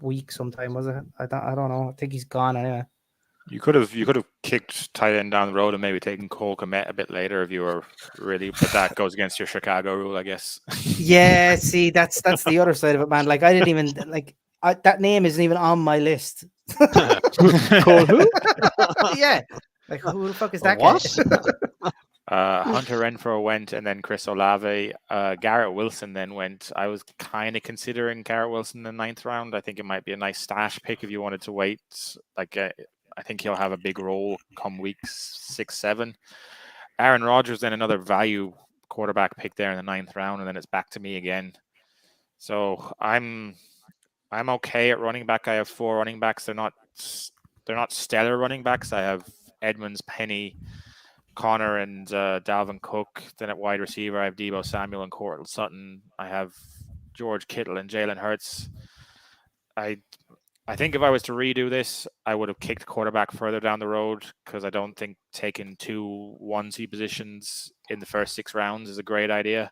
week sometime, was it? I don't know. I think he's gone anyway. You could have kicked tight end down the road and maybe taken Cole Kmet a bit later if you were really, but that goes against your Chicago rule, I guess. Yeah, see, that's the other side of it, man. Like I didn't even that name isn't even on my list. Cole who? Yeah, like who the fuck is that what? guy? Hunter Renfro went, and then Chris Olave. Garrett Wilson then went. I was kind of considering Garrett Wilson in the 9th round. I think it might be a nice stash pick if you wanted to wait. I think he'll have a big role come week 6, 7. Aaron Rodgers, then another value quarterback pick there in the 9th round, and then it's back to me again. So I'm okay at running back. I have 4 running backs. They're not stellar running backs. I have Edmonds, Penny, Connor, and Dalvin Cook. Then at wide receiver, I have Deebo Samuel and Courtland Sutton. I have George Kittle and Jalen Hurts. I think if I was to redo this, I would have kicked quarterback further down the road because I don't think taking 2 1C positions in the first 6 rounds is a great idea.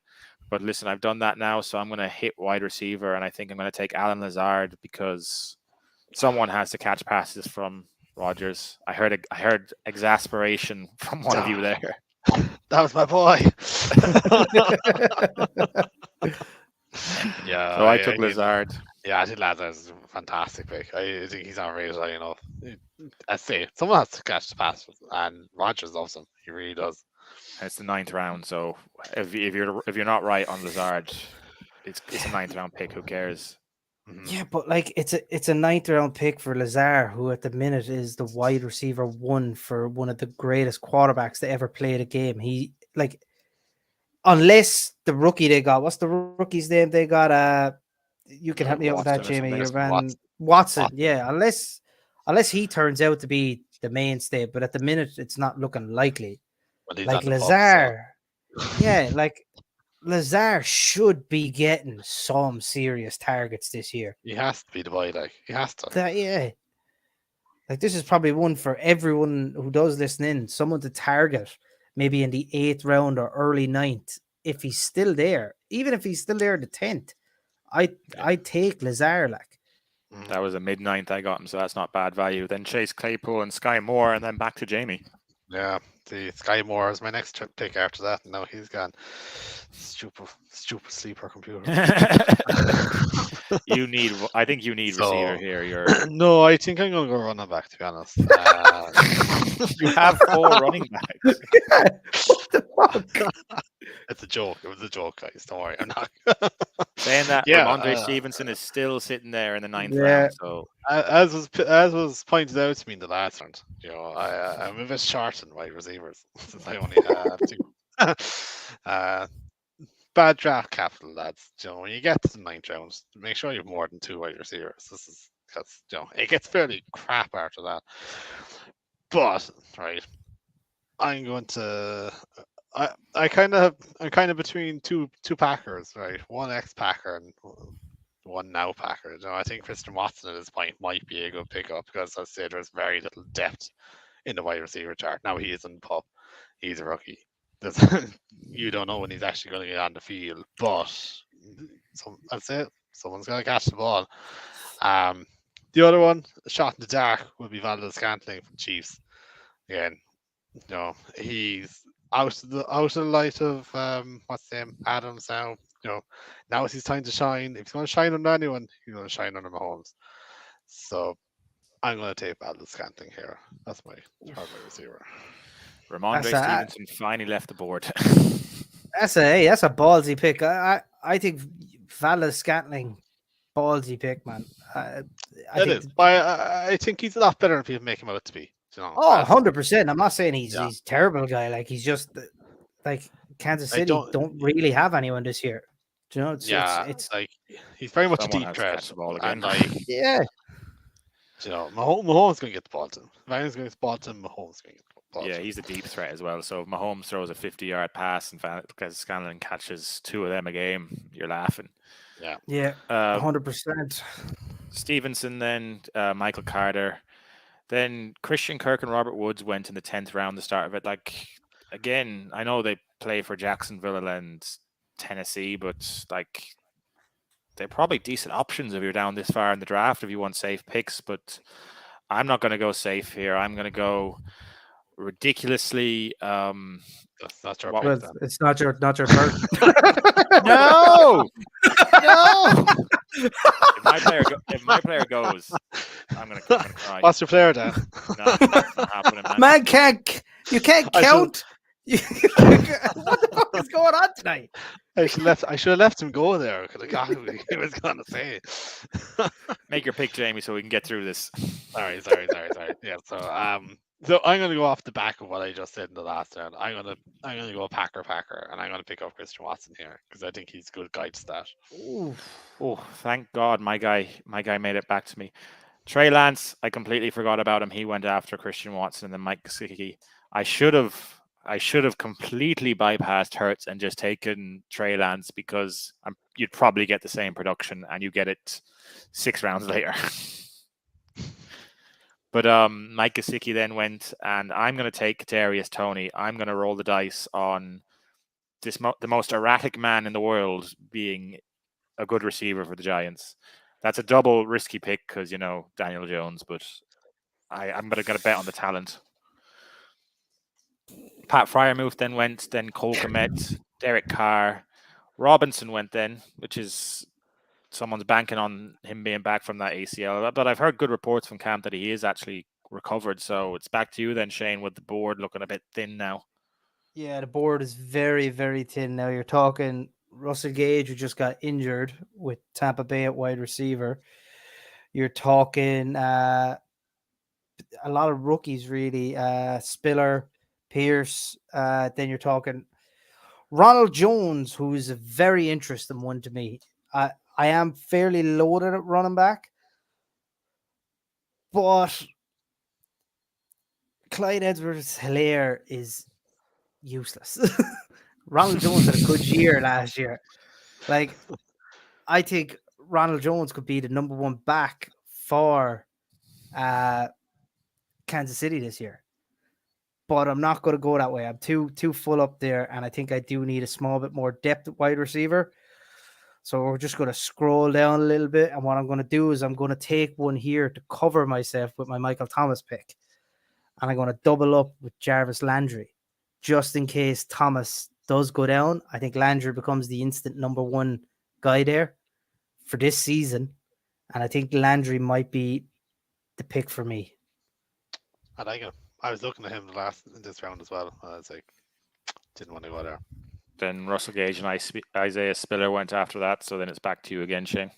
But listen, I've done that now, so I'm going to hit wide receiver, and I think I'm going to take Alan Lazard because someone has to catch passes from Rodgers. I heard exasperation from one of you there. That was my boy. Yeah. So I took Lazard. Yeah, I think Lazard's a fantastic pick. I think he's not rated high enough. I say someone has to catch the pass, and Rodgers loves him. He really does. And it's the 9th round, so if you're not right on Lazard, it's a 9th round pick. Who cares? Yeah, but like it's a 9th round pick for Lazard, who at the minute is the wide receiver 1 for one of the greatest quarterbacks to ever play the game. He like, unless the rookie they got, what's the rookie's name they got? You can help me out with that, Watson or Jamie. something. Your man Watson. Watson. Yeah, unless he turns out to be the mainstay, but at the minute it's not looking likely. Well, he's Like on the Bucs, Lazard, yeah, like Lazard should be getting some serious targets this year. he has to be the boy. Like he has to. Yeah, like this is probably one for everyone who does listen in, someone to target maybe in the 8th round or early 9th if he's still there. Even if he's still there in the 10th, I take Lazard. Like That was a mid-9th I got him, so that's not bad value. Then Chase Claypool and Sky Moore, and then back to Jamie. Yeah, the Sky Moore is my next pick after that. No, he's gone. Stupid sleeper computer. I think you need So- receiver here. You're No, I think I'm gonna go running back. To be honest, you have 4 running backs. what the fuck? it's a joke. It was a joke, guys. Don't worry. I'm not. Saying that Yeah, Ramondre Stevenson is still sitting there in the 9th Yeah. round. So As was pointed out to me in the last round, I'm a bit short in wide receivers since I only have 2. Bad draft capital, lads. When you get to the 9th round, make sure you have more than 2 wide receivers. This is because it gets fairly crap after that. But right, I'm going to. I'm kind of between two Packers, right? One ex-Packer and one now Packer. I think Christian Watson at this point might be a good pickup because I say there's very little depth in the wide receiver chart. Now he is in the pup. He's a rookie. You don't know when he's actually going to get on the field, but that's it. Someone's going to catch the ball. The other one, a shot in the dark, would be Valdez-Scantling from Chiefs. Again, he's out of the light of what's the name, Adams now. Now it's his time to shine. If he's going to shine on anyone, he's going to shine on Mahomes. So I'm going to take Valdez-Scantling here. That's my third wide receiver. Ramondre That's Stevenson finally left the board. That's a ballsy pick. I think Valdez-Scantling, ballsy pick, man. I It think is. But I think he's a lot better than people make him out to be. Oh, 100%. I'm not saying he's Yeah. he's a terrible guy. Like he's just like Kansas I City don't- don't really have anyone this year. Do you know? It's like he's very much Someone a has deep to catch threat. the ball And again. like, yeah. Mahomes going to get the ball to him. If anyone's going to get the ball to him, Mahomes going to get the ball to Yeah, him. he's a deep threat as well. So if Mahomes throws a 50-yard pass and Scanlon catches 2 of them a game, you're laughing. Yeah. 100%. Stevenson, then Michael Carter, then Christian Kirk and Robert Woods went in the 10th round. The start of it, like again, I know they play for Jacksonville and Tennessee, but like they're probably decent options if you're down this far in the draft if you want safe picks. But I'm not going to go safe here. I'm going to go ridiculously. That's your What pick, Well, then. it's not your turn. No, no. If my player goes, I'm gonna cry. What's your player, Dan? No, it's not happening, man. Man, you can't I should- count. What the fuck is going on tonight? I should have left him go there because I got who he was going to say. Make your pick, Jamie, so we can get through this. Sorry. Yeah. So I'm going to go off the back of what I just said in the last round. I'm going to go Packer, and I'm going to pick up Christian Watson here because I think he's a good guide to that. Oh, thank God, my guy made it back to me. Trey Lance, I completely forgot about him. He went after Christian Watson and then Mike Gesicki. I should have completely bypassed Hurts and just taken Trey Lance because you'd probably get the same production and you get it 6 rounds later. But Mike Gesicki then went, and I'm going to take Kadarius Toney. I'm going to roll the dice on the most erratic man in the world being a good receiver for the Giants. That's a double risky pick because, Daniel Jones, but I'm going to bet on the talent. Pat Fryermuth then went, then Cole Kmet, Derek Carr, Robinson went then, which is someone's banking on him being back from that ACL. But I've heard good reports from camp that he is actually recovered. So it's back to you then, Shane, with the board looking a bit thin now. Yeah, the board is very, very thin now. You're talking Russell Gage, who just got injured with Tampa Bay at wide receiver. You're talking a lot of rookies, really. Spiller, Pierce. Then you're talking Ronald Jones, who is a very interesting one to me. I am fairly loaded at running back, but Clyde Edwards-Helaire is useless. Ronald Jones had a good year last year. Like, I think Ronald Jones could be the number one back for Kansas City this year. But I'm not going to go that way. I'm too full up there, and I think I do need a small bit more depth at wide receiver. So we're just going to scroll down a little bit, and what I'm going to do is I'm going to take one here to cover myself with my Michael Thomas pick, and I'm going to double up with Jarvis Landry, just in case Thomas does go down. I think Landry becomes the instant number one guy there for this season, and I think Landry might be the pick for me. I like him. I was looking at him in this round as well. I was like, didn't want to go there. Then Russell Gage and Isaiah Spiller went after that. So then it's back to you again, Shane.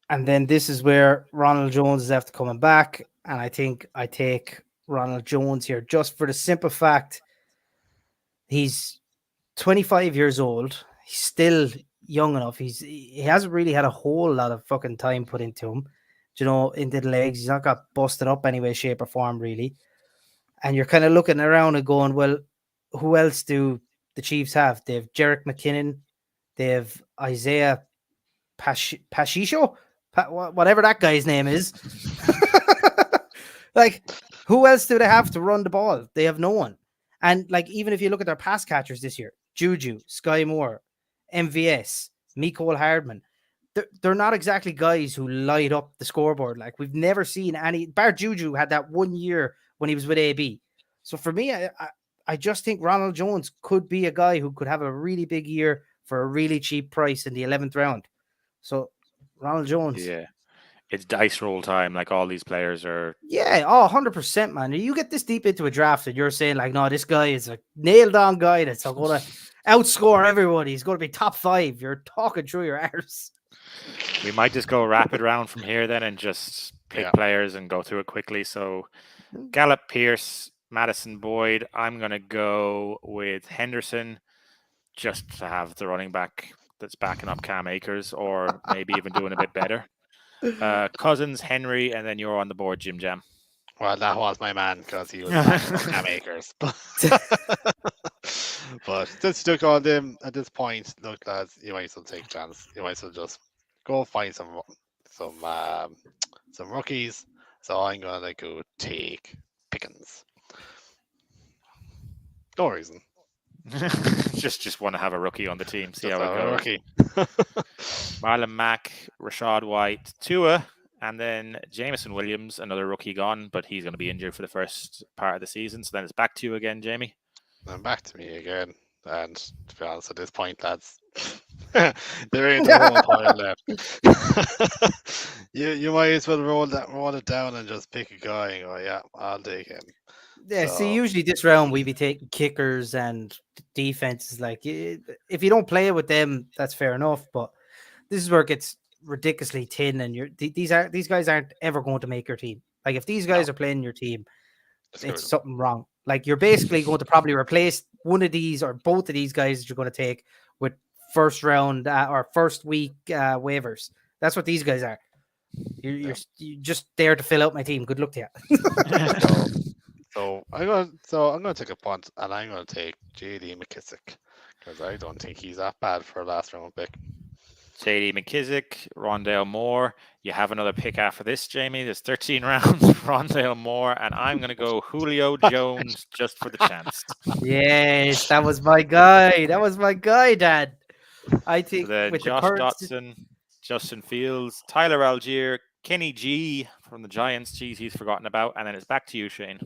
And then this is where Ronald Jones is after coming back. And I think I take Ronald Jones here just for the simple fact he's 25 years old. He's still young enough. He hasn't really had a whole lot of fucking time put into him, into the legs. He's not got busted up any way, shape, or form, really. And you're kind of looking around and going, well, who else do the Chiefs have? They have Jerick McKinnon. They have Isaiah Pacheco, whatever that guy's name is. Like, who else do they have to run the ball? They have no one. And like, even if you look at their pass catchers this year, Juju, Sky Moore, MVS, Mecole Hardman, they're not exactly guys who light up the scoreboard. Like, we've never seen any. Bar Juju had that 1 year when he was with AB. So for me, I just think Ronald Jones could be a guy who could have a really big year for a really cheap price in the 11th round. So Ronald Jones. Yeah. It's dice roll time. Like, all these players are. Yeah. Oh, 100%, man. You get this deep into a draft and you're saying like, no, this guy is a nailed on guy that's going to outscore everybody. He's going to be top 5. You're talking through your arse. We might just go rapid round from here then and just pick players and go through it quickly. So Gallup, Pierce, Madison, Boyd. I'm going to go with Henderson just to have the running back that's backing up Cam Akers, or maybe even doing a bit better. Cousins, Henry, and then you're on the board, Jim Jam. Well, that was my man because he was backing up Cam Akers. But just stuck on them at this point. Look, lads, you might as well take a chance. You might as well just go find some rookies. So I'm gonna go take Pickens. No reason. just want to have a rookie on the team. See Just how it goes. rookie. Marlon Mack, Rashad White, Tua, and then Jameson Williams, another rookie gone, but he's going to be injured for the first part of the season. So then it's back to you again, Jamie. And back to me again. And to be honest, at this point, lads, there ain't a whole pile left. you might as well roll it down and just pick a guy and go, yeah, I'll take him. Yeah, see, usually this round we be taking kickers and defenses. Like, if you don't play with them, that's fair enough. But this is where it gets ridiculously thin, and these guys aren't ever going to make your team. Like, if these guys are playing your team, it's something wrong. Like, you're basically going to probably replace one of these or both of these guys that you're going to take with first round or first week waivers. That's what these guys are. You're just there to fill out my team. Good luck to you. So I'm gonna take a punt, and I'm gonna take J.D. McKissick because I don't think he's that bad for a last round pick. J.D. McKissick, Rondale Moore, You have another pick after this, Jamie. There's 13 rounds. Rondale Moore, and I'm going to go Julio Jones just for the chance. Yes, that was my guy. That was my guy, Dad. I So think then with the Josh current Dotson, Justin Fields, Tyler Algier, Kenny G from the Giants. Geez, he's forgotten about. And then it's back to you, Shane.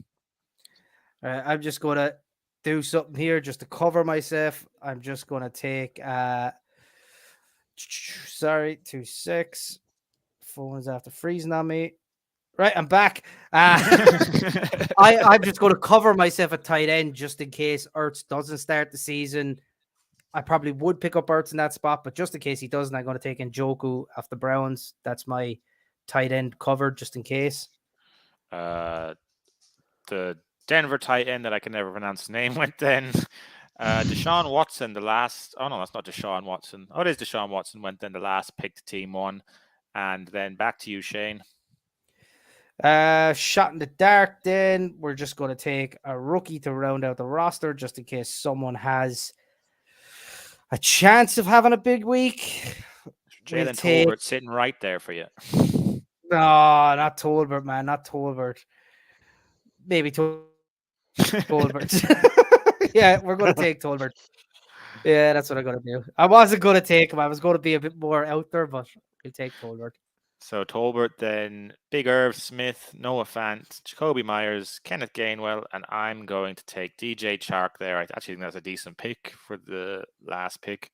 I'm just going to do something here just to cover myself. I'm just going to take, sorry, 2-6. Phone's after freezing on me. Right, I'm back. I'm just going to cover myself at tight end just in case Ertz doesn't start the season. I probably would pick up Ertz in that spot, but just in case he doesn't, I'm going to take Njoku off the Browns. That's my tight end covered just in case. The Denver tight end that I can never pronounce the name went then. Deshaun Watson, the last. Oh, no, that's not Deshaun Watson. Oh, it is Deshaun Watson went then the last pick to team one. And then back to you, Shane. Shot in the dark then. We're just going to take a rookie to round out the roster just in case someone has a chance of having a big week. Jalen Tolbert sitting right there for you. No, not Tolbert, man. Not Tolbert. Maybe Tolbert. Yeah, we're going to take Tolbert. Yeah, that's what I'm going to do. I wasn't going to take him. I was going to be a bit more out there, but we'll take Tolbert. So Tolbert, then Big Irv Smith, Noah Fant, Jacoby Myers, Kenneth Gainwell, and I'm going to take DJ Chark there. I actually think that's a decent pick for the last pick.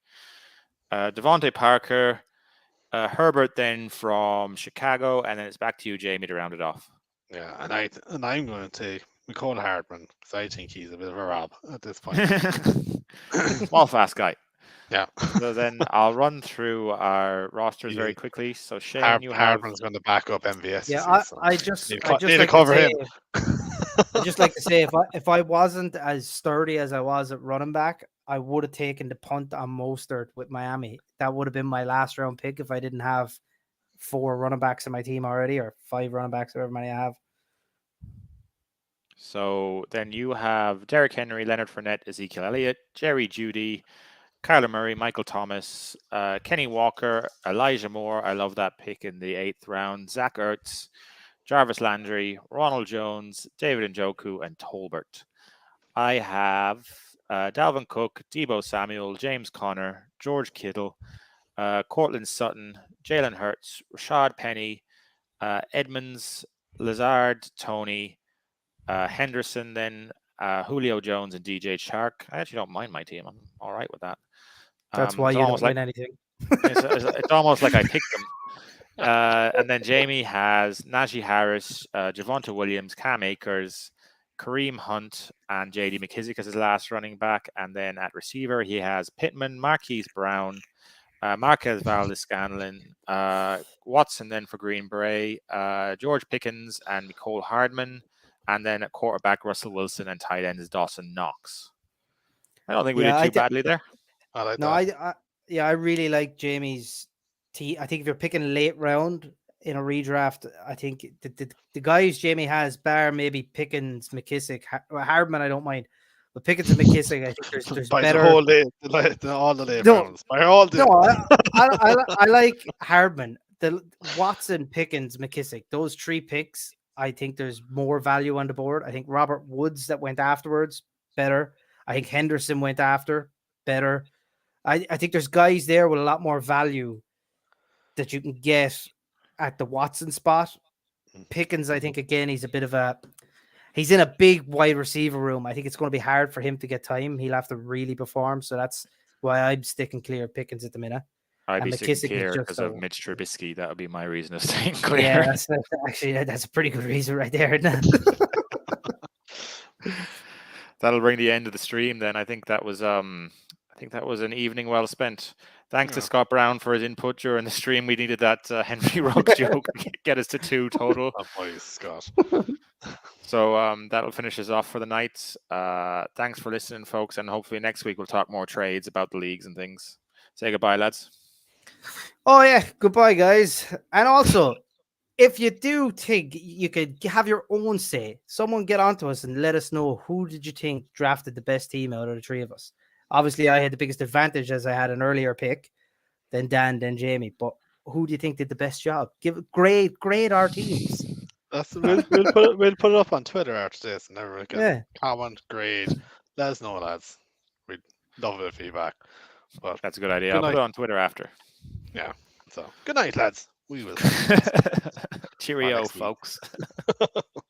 Devontae Parker, Herbert then from Chicago, and then it's back to you, Jamie, to round it off. Yeah, and I'm going to take Mecole Hardman because I think he's a bit of a rob at this point. Small, fast guy. Yeah. So then I'll run through our rosters very quickly. So Shane, Hardman's going to back up MVS. Yeah, I just need like to cover him. I just like to say if I wasn't as sturdy as I was at running back, I would have taken the punt on Mostert with Miami. That would have been my last round pick if I didn't have 4 running backs in my team already, or 5 running backs, however many I have. So then you have Derrick Henry, Leonard Fournette, Ezekiel Elliott, Jerry Jeudy, Kyler Murray, Michael Thomas, Kenny Walker, Elijah Moore. I love that pick in the 8th round. Zach Ertz, Jarvis Landry, Ronald Jones, David Njoku, and Tolbert. I have Dalvin Cook, Deebo Samuel, James Conner, George Kittle, Cortland Sutton, Jalen Hurts, Rashad Penny, Edmonds, Lazard, Tony, Henderson, then Julio Jones and DJ Chark. I actually don't mind my team. I'm all right with that. That's why you don't win anything. It's almost like I picked them. And then Jamie has Najee Harris, Javonte Williams, Cam Akers, Kareem Hunt, and J.D. McKissick as his last running back. And then at receiver, he has Pittman, Marquise Brown, Marquez Valdes-Scantling, Watson then for Green Bay, George Pickens, and Mecole Hardman. And then at quarterback, Russell Wilson, and tight end is Dawson Knox. I don't think we did too badly there. I like that. I really like Jamie's team. I think if you're picking late round in a redraft, I think the guys Jamie has, bar maybe Pickens, McKissick, Hardman, I don't mind. But Pickens and McKissick, I think there's better. All the late rounds. I like Hardman. The Watson, Pickens, McKissick, those 3 picks, I think there's more value on the board. I think Robert Woods that went afterwards, better. I think Henderson went after, better. I think there's guys there with a lot more value that you can get at the Watson spot. Pickens, I think, again, he's in a big wide receiver room. I think it's going to be hard for him to get time. He'll have to really perform. So that's why I'm sticking clear of Pickens at the minute. I'd be sticking clear because of Mitch Trubisky. That would be my reason of staying clear. Yeah, that's a pretty good reason right there, isn't it? That'll bring the end of the stream then. I think that was an evening well spent. Thanks to Scott Brown for his input during the stream. We needed that Henry Ruggs joke to get us to 2 total. Oh, please, Scott. So that'll finish us off for the night. Thanks for listening, folks, and hopefully next week we'll talk more trades about the leagues and things. Say goodbye, lads. Oh yeah, goodbye, guys. And also, if you do think you could have your own say, someone get onto us and let us know who did you think drafted the best team out of the 3 of us. Obviously, I had the biggest advantage as I had an earlier pick than Dan, then Jamie. But who do you think did the best job? Grade our teams. We'll put it up on Twitter after this, and everyone can Yeah. comment, grade. Let us know, lads. We'd love a bit of feedback. But That's a good idea. Good I'll put night. it on Twitter after. so good night, lads. We will. Cheerio, next week. folks.